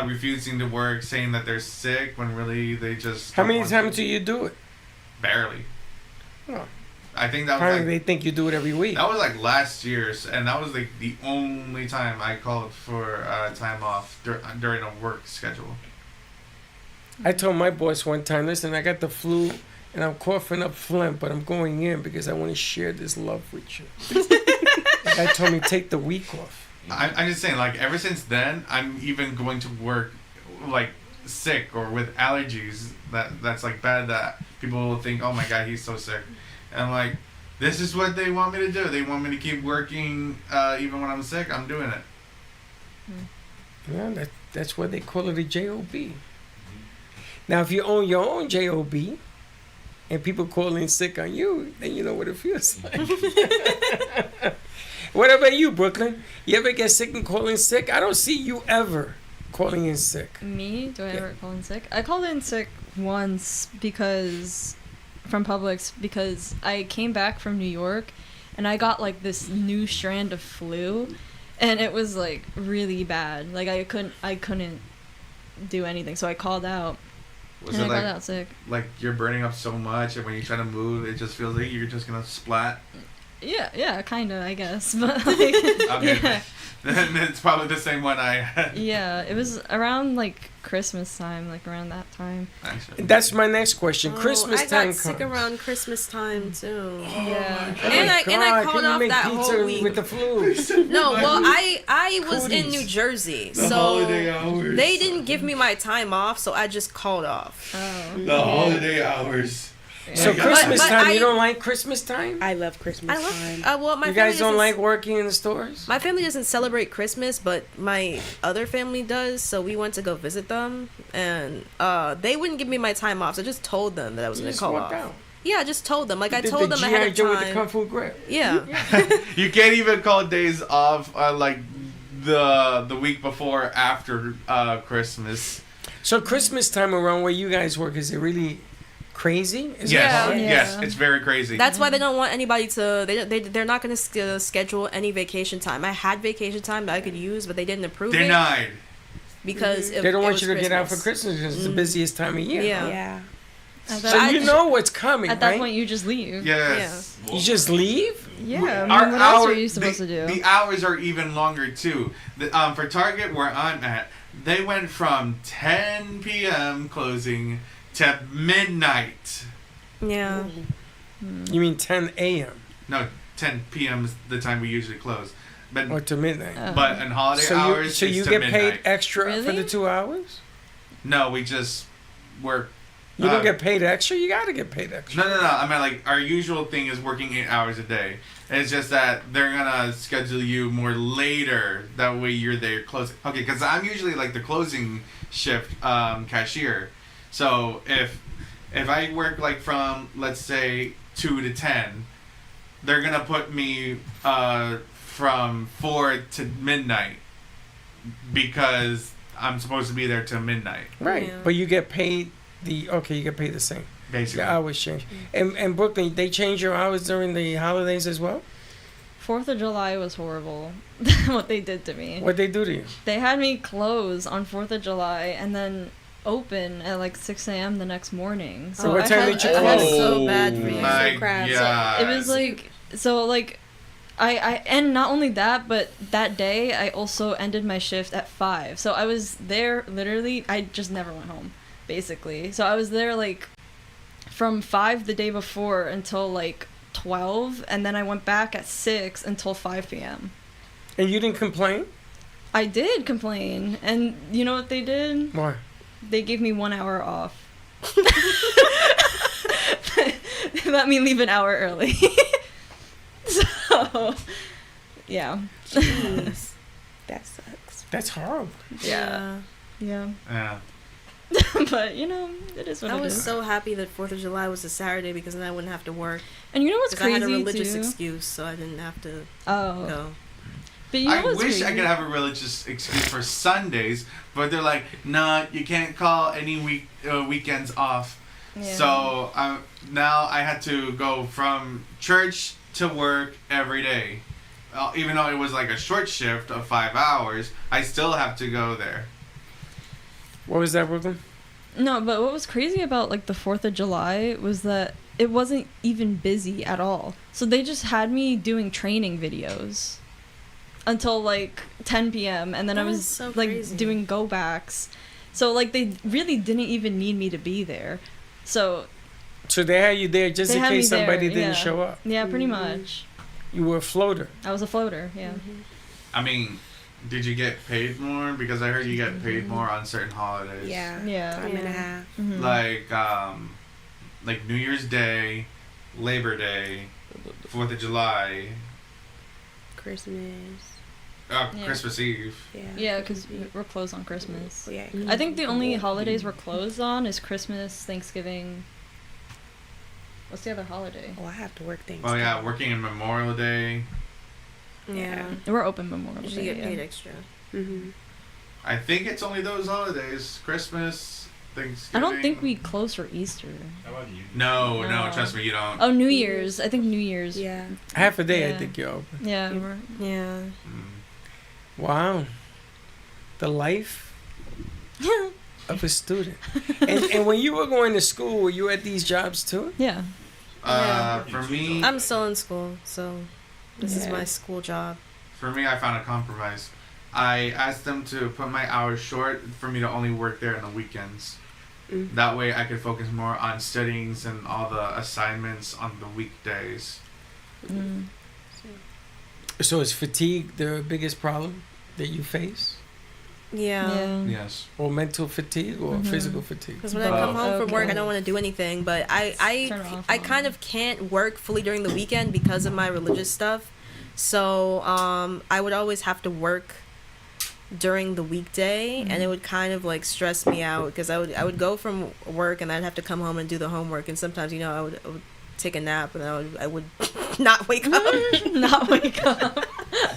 refusing to work, saying that they're sick when really they just. How don't many want times to. do you do it? Barely. Oh. I think that was Apparently like, they think you do it every week. that was like last year's, and that was like the only time I called for time off during a work schedule. I told my boss one time, listen, I got the flu and I'm coughing up phlegm, but I'm going in because I want to share this love with you. The guy told me take the week off. I'm just saying, like ever since then, I'm even going to work like sick or with allergies that's like bad that people will think, oh my god, he's so sick. And I'm like, this is what they want me to do. They want me to keep working even when I'm sick. I'm doing it. Yeah, that's what they call it, a job. Now, if you own your own job and people call in sick on you, then you know what it feels like. What about you, Brooklyn? You ever get sick and call in sick? I don't see you ever calling in sick. Me? Do I ever call in sick? I called in sick once from Publix because I came back from New York and I got like this new strand of flu and it was like really bad. Like I couldn't do anything. So I called out. Was and it I like, got out sick. like you're burning up so much, and when you try to move, it just feels like you're just gonna splat? Yeah, kind of, I guess. But like, Okay, yeah. then it's probably the same one I had. Yeah, it was around like Christmas time, like around that time. Actually. That's my next question. Christmas I time got sick comes. around Christmas time too. Yeah. Oh and my I God, called can you off make that pizza whole week. with the flu? No, well, I was in Cooties. New Jersey, The so holiday hours. they didn't give me my time off, so I just called off. Oh. The holiday hours. So But- Christmas but time, I- you don't like Christmas time? I love Christmas I love. time. Well, my You family guys don't doesn't- like working in the stores? My family doesn't celebrate Christmas, but my other family does. So we went to go visit them, and they wouldn't give me my time off. So I just told them that I was You going to just call walked off. out. Yeah, I just told them. Like I Did told the them ahead G.I. of Joe with the time. Kung Fu grip. Yeah. You can't even call days off like the week before after Christmas. So Christmas time around where you guys work, is it really crazy? Is it Yes, hard? Yeah. yes, it's very crazy. That's why they don't want anybody to. They're not going to schedule any vacation time. I had vacation time that I could use, but they didn't approve it Denied. because They don't it want was you to get out for Christmas. Christmas because it's the busiest time of year. Yeah. Yeah. At So that, you know what's coming, at that right? point, you just leave. Yes. You just leave? Yeah, I mean, Our what else hour- are you supposed to do? The hours are even longer too. For Target, where I'm at, they went from 10 p.m. closing to midnight. Yeah. You mean 10 a.m. No, 10 p.m. is the time we usually close. But or to midnight? Oh. but in holiday So hours, you it's to get midnight. paid extra for Really? the 2 hours? No, we just work. You don't get paid extra? You got to get paid extra. No. I mean, like, our usual thing is working 8 hours a day. It's just that they're gonna schedule you more later. That way you're there closing. Okay, because I'm usually like the closing shift cashier. So if I work like from, let's say, 2 to 10, they're gonna put me from 4 to midnight because I'm supposed to be there till midnight. Right. Yeah. But you get paid you get paid the same. Basically. Your hours change. And Brooklyn, they change your hours during the holidays as well? 4th of July was horrible. What they did to me. What they do to you? They had me close on 4th of July and then open at like 6 a.m. the next morning. So what time did you I close? had so bad for you. My So crap. God. It was like I and not only that, but that day I also ended my shift at 5. So I was there literally. I just never went home, basically. So I was there like from 5 the day before until like 12, and then I went back at 6 until 5 p.m. And you didn't complain? I did complain, and you know what they did? Why? They gave me 1 hour off. They let me leave an hour early. So, yeah. Jeez. That sucks. That's horrible. Yeah. Yeah. Yeah. But, you know, it is what I it was is. so happy that 4th of July was a Saturday because then I wouldn't have to work. And you know what's 'Cause crazy, I had a religious too? excuse, so I didn't have to Oh. go. But you know I what's wish I crazy? could have a religious excuse for Sundays, but they're like, nah, you can't call any weekends off. Yeah. So now I had to go from church to work every day. Even though it was like a short shift of 5 hours, I still have to go there. What was that, Brooklyn? No, but what was crazy about like the 4th of July was that it wasn't even busy at all. So they just had me doing training videos until like 10 p.m. and then I That was is so like crazy. doing go backs. So like they really didn't even need me to be there. So they had you there just they in had me case somebody there, didn't yeah. show up. Yeah, pretty much. You were a floater. I was a floater, yeah. I mean, did you get paid more? Because I heard you get paid more on certain holidays. Yeah. Yeah. Time and a half. Mhm. Like New Year's Day, Labor Day, 4th of July, Christmas. Yeah. Christmas Eve. Yeah. Yeah, because we're closed on Christmas. Yeah. I think the only holidays we're closed on is Christmas, Thanksgiving. What's the other holiday? Oh, I have to work things. Oh yeah, working in Memorial Day. Yeah. We're open Memorial Usually Day. get paid extra. Mm-hmm. I think it's only those holidays. Christmas, I Thanksgiving. don't think we close for Easter. How about you? No, No. trust me, you don't. Oh, New Year's. I think New Year's. Yeah. Half a day, I Yeah. think you're open. Yeah. We're, Yeah. Wow. The life of a student. and when you were going to school, were you at these jobs too? yeah. For me, I'm still in school, so this is Yeah. my school job. I found a compromise. I asked them to put my hours short for me to only work there on the weekends. Mm. That way I could focus more on studyings and all the assignments on the weekdays. Mm. So is fatigue the biggest problem that you face? Yeah. Yeah. Yes. Or mental fatigue or Mhm. physical fatigue? Because when I come home from work, Okay. I don't want to do anything. But Turn it off I on. kind of can't work fully during the weekend because of my religious stuff. So I would always have to work during the weekday, and it would kind of like stress me out because I would go from work and I'd have to come home and do the homework, and sometimes I would take a nap and I would not wake up. Not wake up.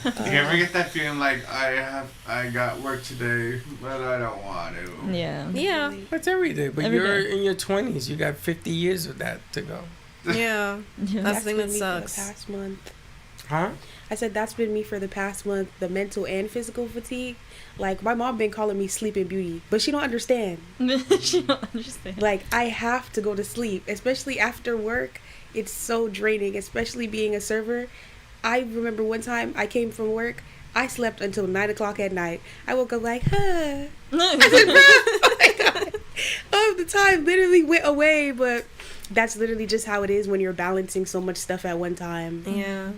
You ever get that feeling like I got work today, but I don't want to? Yeah. Yeah. That's every day. But Every you're day. in your 20s. You got 50 years of that to go. Yeah. Yeah. That's the thing been that me for the sucks. past month. Huh? I said that's been me for the past month, the mental and physical fatigue. Like, my mom been calling me Sleeping Beauty, but she don't understand. She don't understand. Like, I have to go to sleep, especially after work. It's so draining, especially being a server. I remember one time I came from work, I slept until 9 o'clock at night. I woke up like, huh. I said, bro, oh my God. Oh, the time literally went away, but that's literally just how it is when you're balancing so much stuff at one time. Yeah.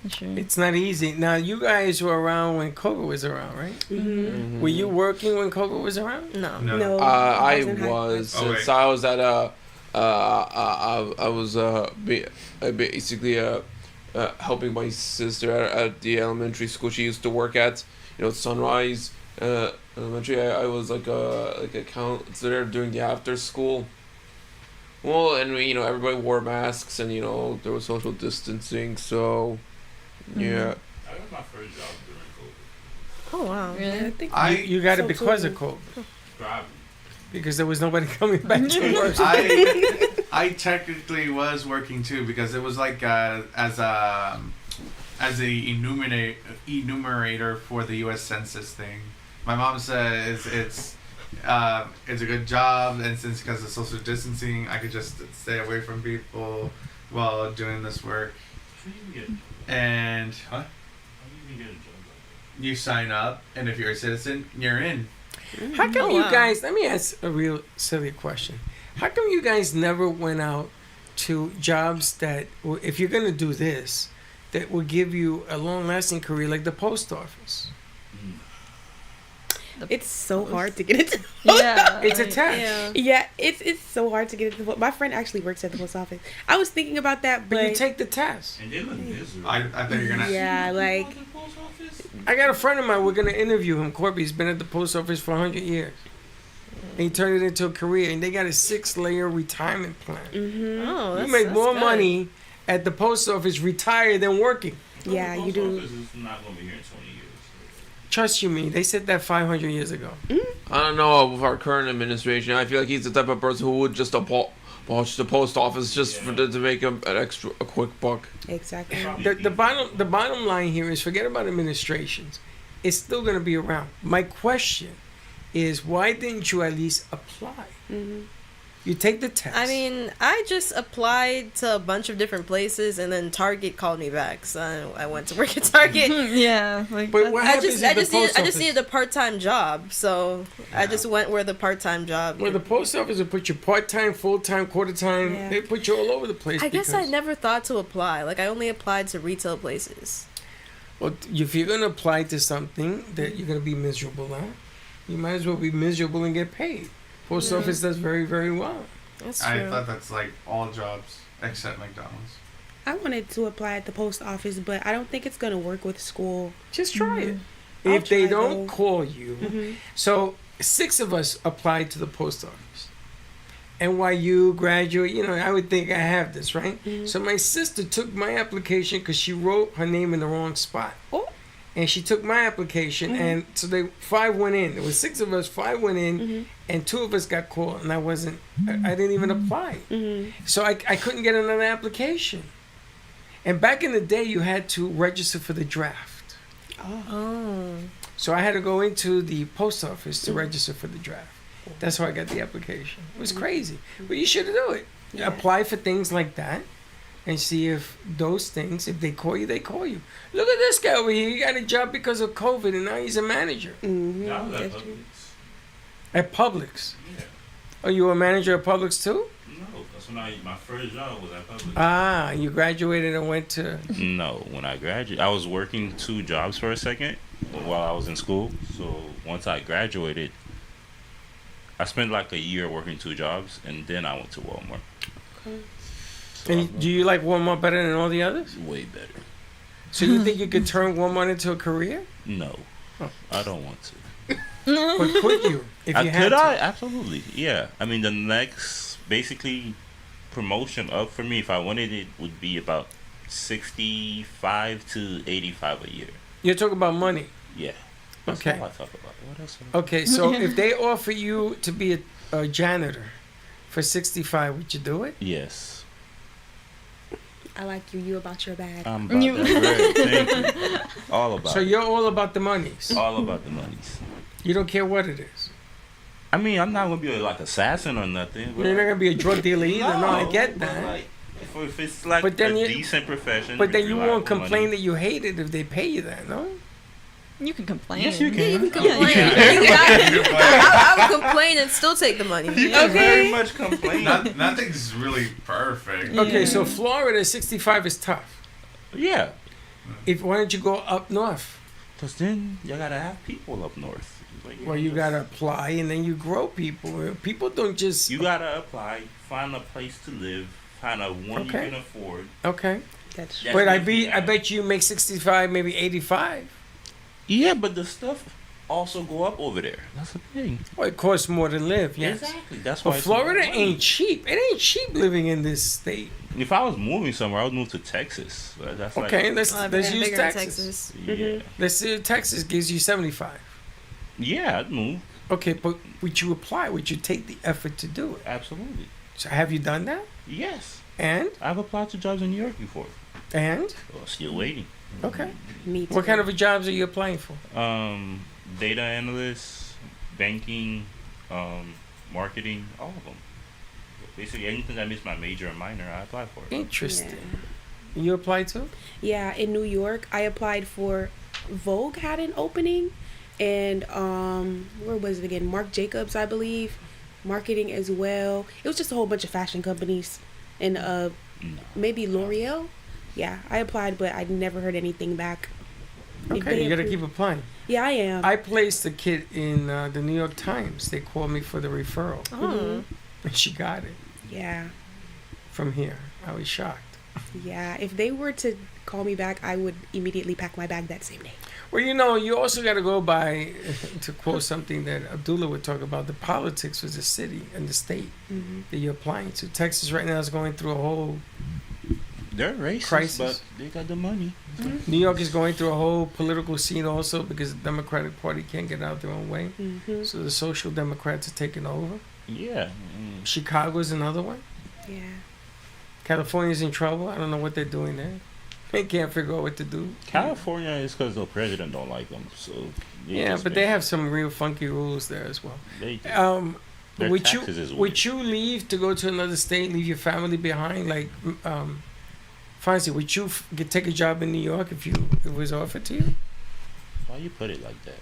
Sure. It's not easy. Now, you guys were around when COVID was around, right? Mm-hmm. Were you working when COVID was around? No. No. I was in high- was Oh, since wait. I was at I was basically helping my sister at the elementary school she used to work at, Sunrise Elementary. I was like a counselor doing the after school. Well, and everybody wore masks, and there was social distancing, so yeah. I got my first job during COVID. Oh wow. Really? I think You got it so because too. of COVID. Driving. Because there was nobody coming back to work. I technically was working too because it was like as a enumerator for the U.S. Census thing. My mom says it's a good job, and since because of social distancing, I could just stay away from people while doing this work. How do you even get? And How do you even get a job like that? you sign up, and if you're a citizen, you're in. How come Oh, you wow. guys, let me ask a real silly question. How come you guys never went out to jobs that, if you're going to do this, that will give you a long-lasting career, like the post office. It's so hard to get into. Yeah, It's a test. Yeah, it's so hard to get into. My friend actually works at the post office. I was thinking about that, but But you take the test. And they look miserable. I thought you were gonna. yeah, like I got a friend of mine. We're going to interview him. Corby's been at the post office for 100 years. And he turned it into a career, and they got a 6-layer retirement plan. Oh, You make that's more good. money at the post office retired than working. yeah, you Post do. office is not gonna be here in 20 years. Trust you me, they said that 500 years ago. I don't know with our current administration. I feel like he's the type of person who would just abolish the post office just to make a quick buck. Exactly. The bottom line here is forget about administrations. It's still going to be around. My question is, why didn't you at least apply? You take the test. I mean, I just applied to a bunch of different places, and then Target called me back, so I went to work at Target. Yeah, like but what I happens just, at I the just, post needed, I just office? needed a part-time job, so I just went where the part-time job. Well, the post office will put you part-time, full-time, quarter-time. Yeah. They put you all over the place. I guess I because- never thought to apply. Like I only applied to retail places. Well, if you're going to apply to something that you're going to be miserable at, you might as well be miserable and get paid. Post office does very, very well. That's I true. thought that's like all jobs except McDonald's. I wanted to apply at the post office, but I don't think it's gonna work with school. Just try it. I'll If they try, don't though. call you, so 6 of us applied to the post office. NYU graduate, I would think I have this, right? So my sister took my application because she wrote her name in the wrong spot. Oh. And she took my application, and so 5 went in. There was 6 of us, 5 went in, and 2 of us got called, and I didn't even apply. So I couldn't get another application. And back in the day, you had to register for the draft. Oh. So I had to go into the post office to register for the draft. That's how I got the application. It was crazy. But you should do it. Yeah. Apply for things like that and see if those things, if they call you, they call you. Look at this guy over here. He got a job because of COVID, and now he's a manager Yeah, I was at That's true. Publix. at Publix. Yeah. Oh, you were a manager at Publix too? No, that's when my first job was at Publix. Ah, you graduated and went to... No, when I graduated, I was working 2 jobs for a second while I was in school. So once I graduated, I spent like a year working 2 jobs, and then I went to Walmart. So And do you like Walmart better than all the others? way better. So you think you could turn Walmart into a career? No, Oh. I don't want to. But could you? If you had Could to? I? Absolutely. Yeah. I mean, the next basically promotion up for me, if I wanted it, would be about 65 to 85 a year. You're talking about money. Yeah. That's Okay. all I talk about. What else? Okay, so if they offer you to be a janitor for 65, would you do it? Yes. I like you about your bag. I'm about that bread. Thank you. All about So it. you're all about the monies. All about the monies. You don't care what it is. I mean, I'm not gonna be like assassin or nothing. You're not gonna be a drug dealer either. No, I get but, that. like, if it's like But then a you- decent profession. But then with you reliable won't complain money. that you hate it if they pay you that, no? you can complain. Yes, you can. You can You complain. can. I would complain and still take the money. You can very much complain. Nothing's really perfect. Okay, so Florida 65 is tough. Yeah. Why don't you go up north? Because then you gotta have people up north. Like, Well, you gotta apply and then you grow people. People don't just. You gotta apply, find a place to live, find a one Okay. you can afford. Okay. That's That's But I what- bet you make 65, maybe 85. Yeah, but the stuff also go up over there. That's the thing. Well, it costs more to live, yes. Exactly. That's why. But it's Florida more money. ain't cheap. It ain't cheap living in this state. If I was moving somewhere, I would move to Texas. But that's like, Okay, let's Oh, use bigger in Texas. Yeah. Let's see if Texas gives you 75. Yeah, I'd move. Okay, but would you apply? Would you take the effort to do it? Absolutely. So have you done that? Yes. And? I've applied to jobs in New York before. And? Well, still waiting. Okay. Me too. What kind of jobs are you applying for? Data analyst, banking, marketing, all of them. Basically, anything that meets my major or minor, I apply for it. Interesting. You apply too? Yeah, in New York, I applied for Vogue had an opening, and where was it again? Marc Jacobs, I believe, marketing as well. It was just a whole bunch of fashion companies. and maybe L'Oreal. Yeah, I applied, but I never heard anything back. Okay, you gotta keep applying. Yeah, I am. I placed a kid in the New York Times. They called me for the referral. Oh. And she got it. Yeah. From here. I was shocked. Yeah, if they were to call me back, I would immediately pack my bag that same day. Well, you know, you also got to go by, to quote something that Abdullah would talk about, the politics of the city and the state that you're applying to. Texas right now is going through a whole They're racist, crisis. but they got the money. New York is going through a whole political scene also because the Democratic Party can't get out their own way. So the social democrats are taking over. Yeah. Chicago's another one. Yeah. California's in trouble. I don't know what they're doing there. They can't figure out what to do. California is because the president don't like them. So yeah, but they have some real funky rules there as well. They do. Their Would taxes is you weird. leave to go to another state, leave your family behind? Like, Fonzie, would you take a job in New York if it was offered to you? Why you put it like that?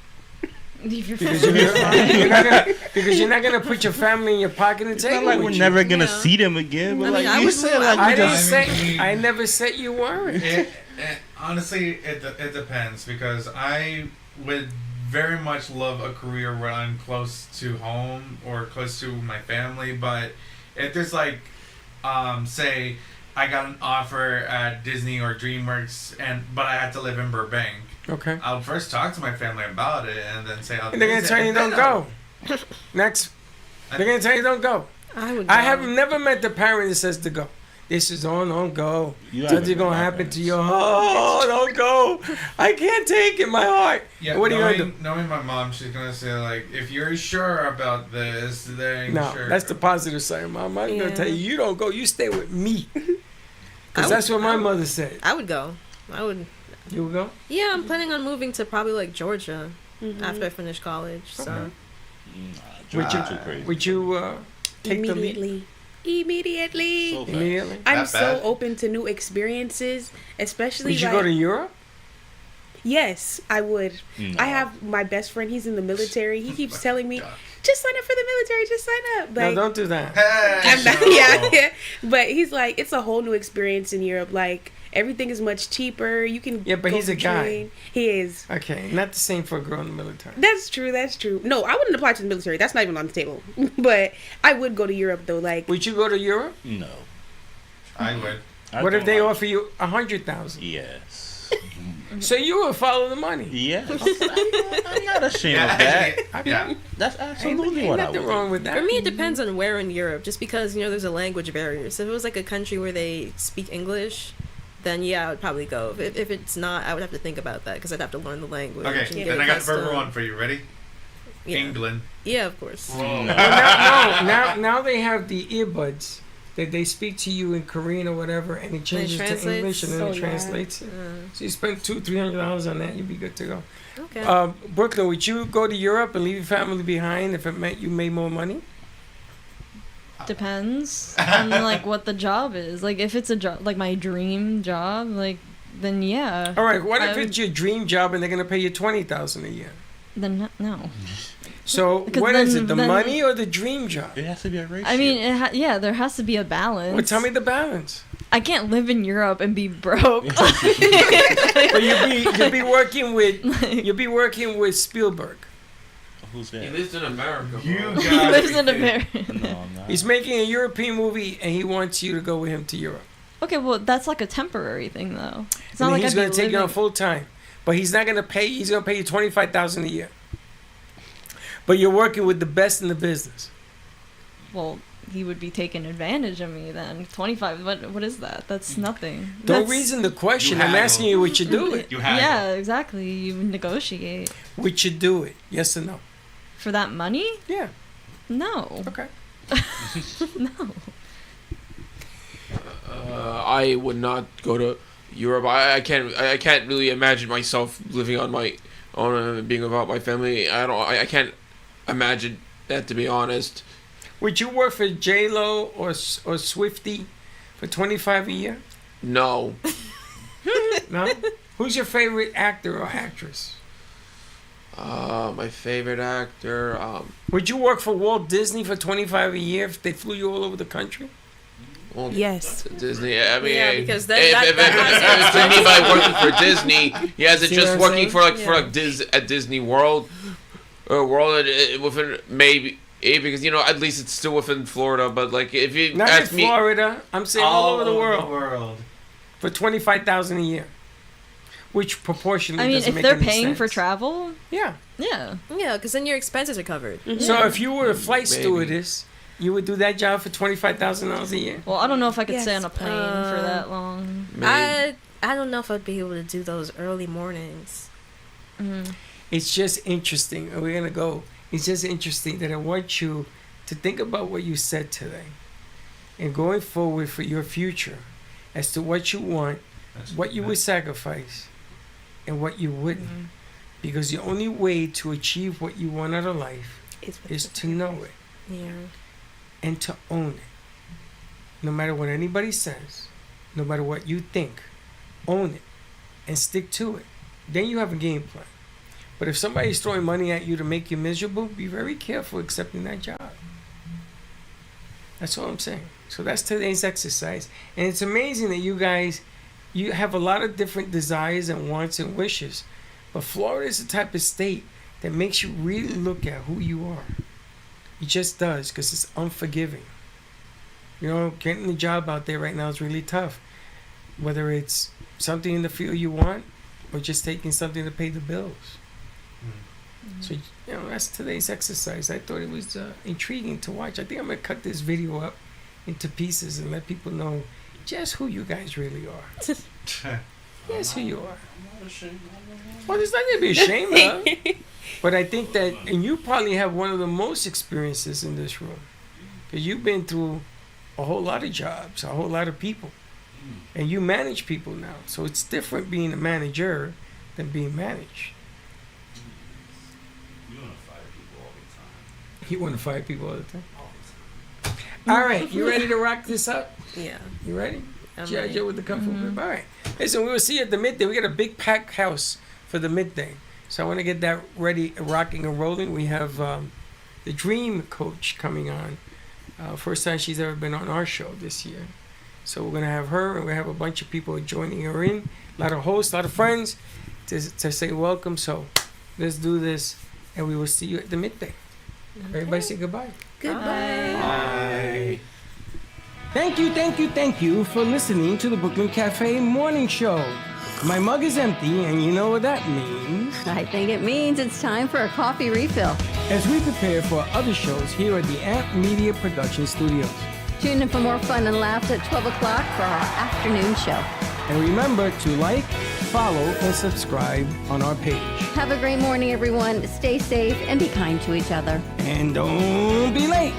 Leave your Because family. you're not gonna put your family in your pocket and It's take not it like with we're you. never gonna see them again. But like you said, like I we didn't just say. I never said you weren't. Honestly, it depends because I would very much love a career where I'm close to home or close to my family. But if there's like, say, I got an offer at Disney or DreamWorks, but I had to live in Burbank. Okay. I'll first talk to my family about it and then say I'll. And they're gonna tell you don't go. Next, they're gonna tell you don't go. I have never met the parent that says to go. This is on, don't go. Something's gonna happen to you. Oh, don't go. I can't take it. My heart. Yeah, what are you gonna do? Knowing my mom, she's gonna say like, if you're sure about this, then No, sure. that's the positive side. Mom, I'm gonna tell you, you don't go. You stay with me. Because that's what my mother said. I would go. I would. You would go? Yeah, I'm planning on moving to probably like Georgia after I finish college. So. Would you take the leap? Immediately. Immediately? I'm That so bad? open to new experiences, especially. Would you like, go to Europe? Yes, I would. No. I have my best friend. He's in the military. He keeps telling me, just sign up for the military. Just sign up. No, don't do that. I'm not, yeah. But he's like, it's a whole new experience in Europe. Like, everything is much cheaper. You can Yeah, but go he's a for guy. train. He is. Okay, not the same for a girl in the military. That's true. That's true. No, I wouldn't apply to the military. That's not even on the table. But I would go to Europe though. Like, Would you go to Europe? No. I would. What if they offer you 100,000? Yes. So you would follow the money? Yes. I'm not ashamed of that. Yeah. That's absolutely what I would nothing do. wrong with that. For me, it depends on where in Europe, just because, there's a language barrier. So if it was like a country where they speak English, then yeah, I would probably go. If it's not, I would have to think about that because I'd have to learn the language. and Okay, get then I got the accustomed. perfect one for you. Ready? Yeah. England. Yeah, of course. Now they have the earbuds that they speak to you in Korean or whatever, and it changes to translates? English, and then Oh, it yeah. translates it. So you spend $200-$300 on that, you'd be good to go. Okay. Brooklyn, would you go to Europe and leave your family behind if it meant you made more money? Depends on like what the job is. Like if it's a job, like my dream job, like then yeah. All right. What I if would- it's your dream job and they're gonna pay you $20,000 a year? Then no. So Because what is then- it? The then- money or the dream job? It has to be a ratio. I mean, yeah, there has to be a balance. Well, tell me the balance. I can't live in Europe and be broke. But you'll be working with Spielberg. Who's He that? lives in America. You bro. got He lives in America. No, I'm not. He's making a European movie and he wants you to go with him to Europe. Okay, well that's like a temporary thing though. It's And not like he's I'd going be to take you on living- full time, but he's not going to pay. He's going to pay you $25,000 a year. But you're working with the best in the business. Well, he would be taking advantage of me then. 25. What is that? That's nothing. Don't That's- reason the question. You I'm haggle. asking you, would you do it? You have Yeah, exactly. You negotiate Would you do it? Yes or no? for that money? Yeah. No. Okay. No. I would not go to Europe. I can't really imagine myself living on my own and being without my family. I can't imagine that, to be honest. Would you work for J-Lo or Swifty for $25 a year? No. No? Who's your favorite actor or actress? My favorite actor. Would you work for Walt Disney for $25 a year if they flew you all over the country? Well, Yes. Disney. I mean, Yeah, because if that to me by working for Disney, he has it See just what I'm working saying? for at Disney World, within maybe. Because at least it's still within Florida, but like if you Not in ask me, Florida. I'm saying all over the world. world. For $25,000 a year, which proportionally I mean, doesn't if make they're any paying sense. for travel, Yeah. yeah. Yeah, because then your expenses are covered. So if you were a flight Maybe. stewardess, you would do that job for $25,000 a year. Well, I don't know if I could stay Yes. on a plane for that long. I don't know if I'd be able to do those early mornings. It's just interesting. We're gonna go. It's just interesting that I want you to think about what you said today, and going forward for your future, as to what you want, what you would sacrifice, and what you wouldn't. Because the only way to achieve what you want out of life is to know it Yeah. and to own it. No matter what anybody says, no matter what you think, own it and stick to it. Then you have a game plan. But if somebody's throwing money at you to make you miserable, be very careful accepting that job. That's all I'm saying. So that's today's exercise. And it's amazing that you guys, you have a lot of different desires and wants and wishes. But Florida is the type of state that makes you really look at who you are. It just does, because it's unforgiving. Getting a job out there right now is really tough. Whether it's something in the field you want or just taking something to pay the bills. So, that's today's exercise. I thought it was intriguing to watch. I think I'm going to cut this video up into pieces and let people know just who you guys really are. Yes, who you are. Well, there's nothing to be ashamed of. But I think that, and you probably have one of the most experiences in this room. Because you've been through a whole lot of jobs, a whole lot of people. And you manage people now. So it's different being a manager than being managed. You want to fire people all the time? All right, you ready to rock this up? Yeah. You ready? I'm G.I. ready. Joe with the Kung Fu Grip. All right. Listen, we will see you at the midday. We got a big packed house for the midday. So I want to get that ready, rocking and rolling. We have the Dream Coach coming on. First time she's ever been on our show this year. So we're going to have her, and we have a bunch of people joining her in. A lot of hosts, a lot of friends to say welcome. So let's do this, and we will see you at the midday. Everybody say goodbye. Goodbye. Bye. Thank you for listening to the Brooklyn Cafe Morning Show. My mug is empty, and you know what that means. I think it means it's time for a coffee refill. As we prepare for other shows here at the Amp Media Production Studios. Tune in for more fun and laughs at 12 o'clock for our afternoon show. And remember to like, follow, and subscribe on our page. Have a great morning, everyone. Stay safe and be kind to each other. And don't be late.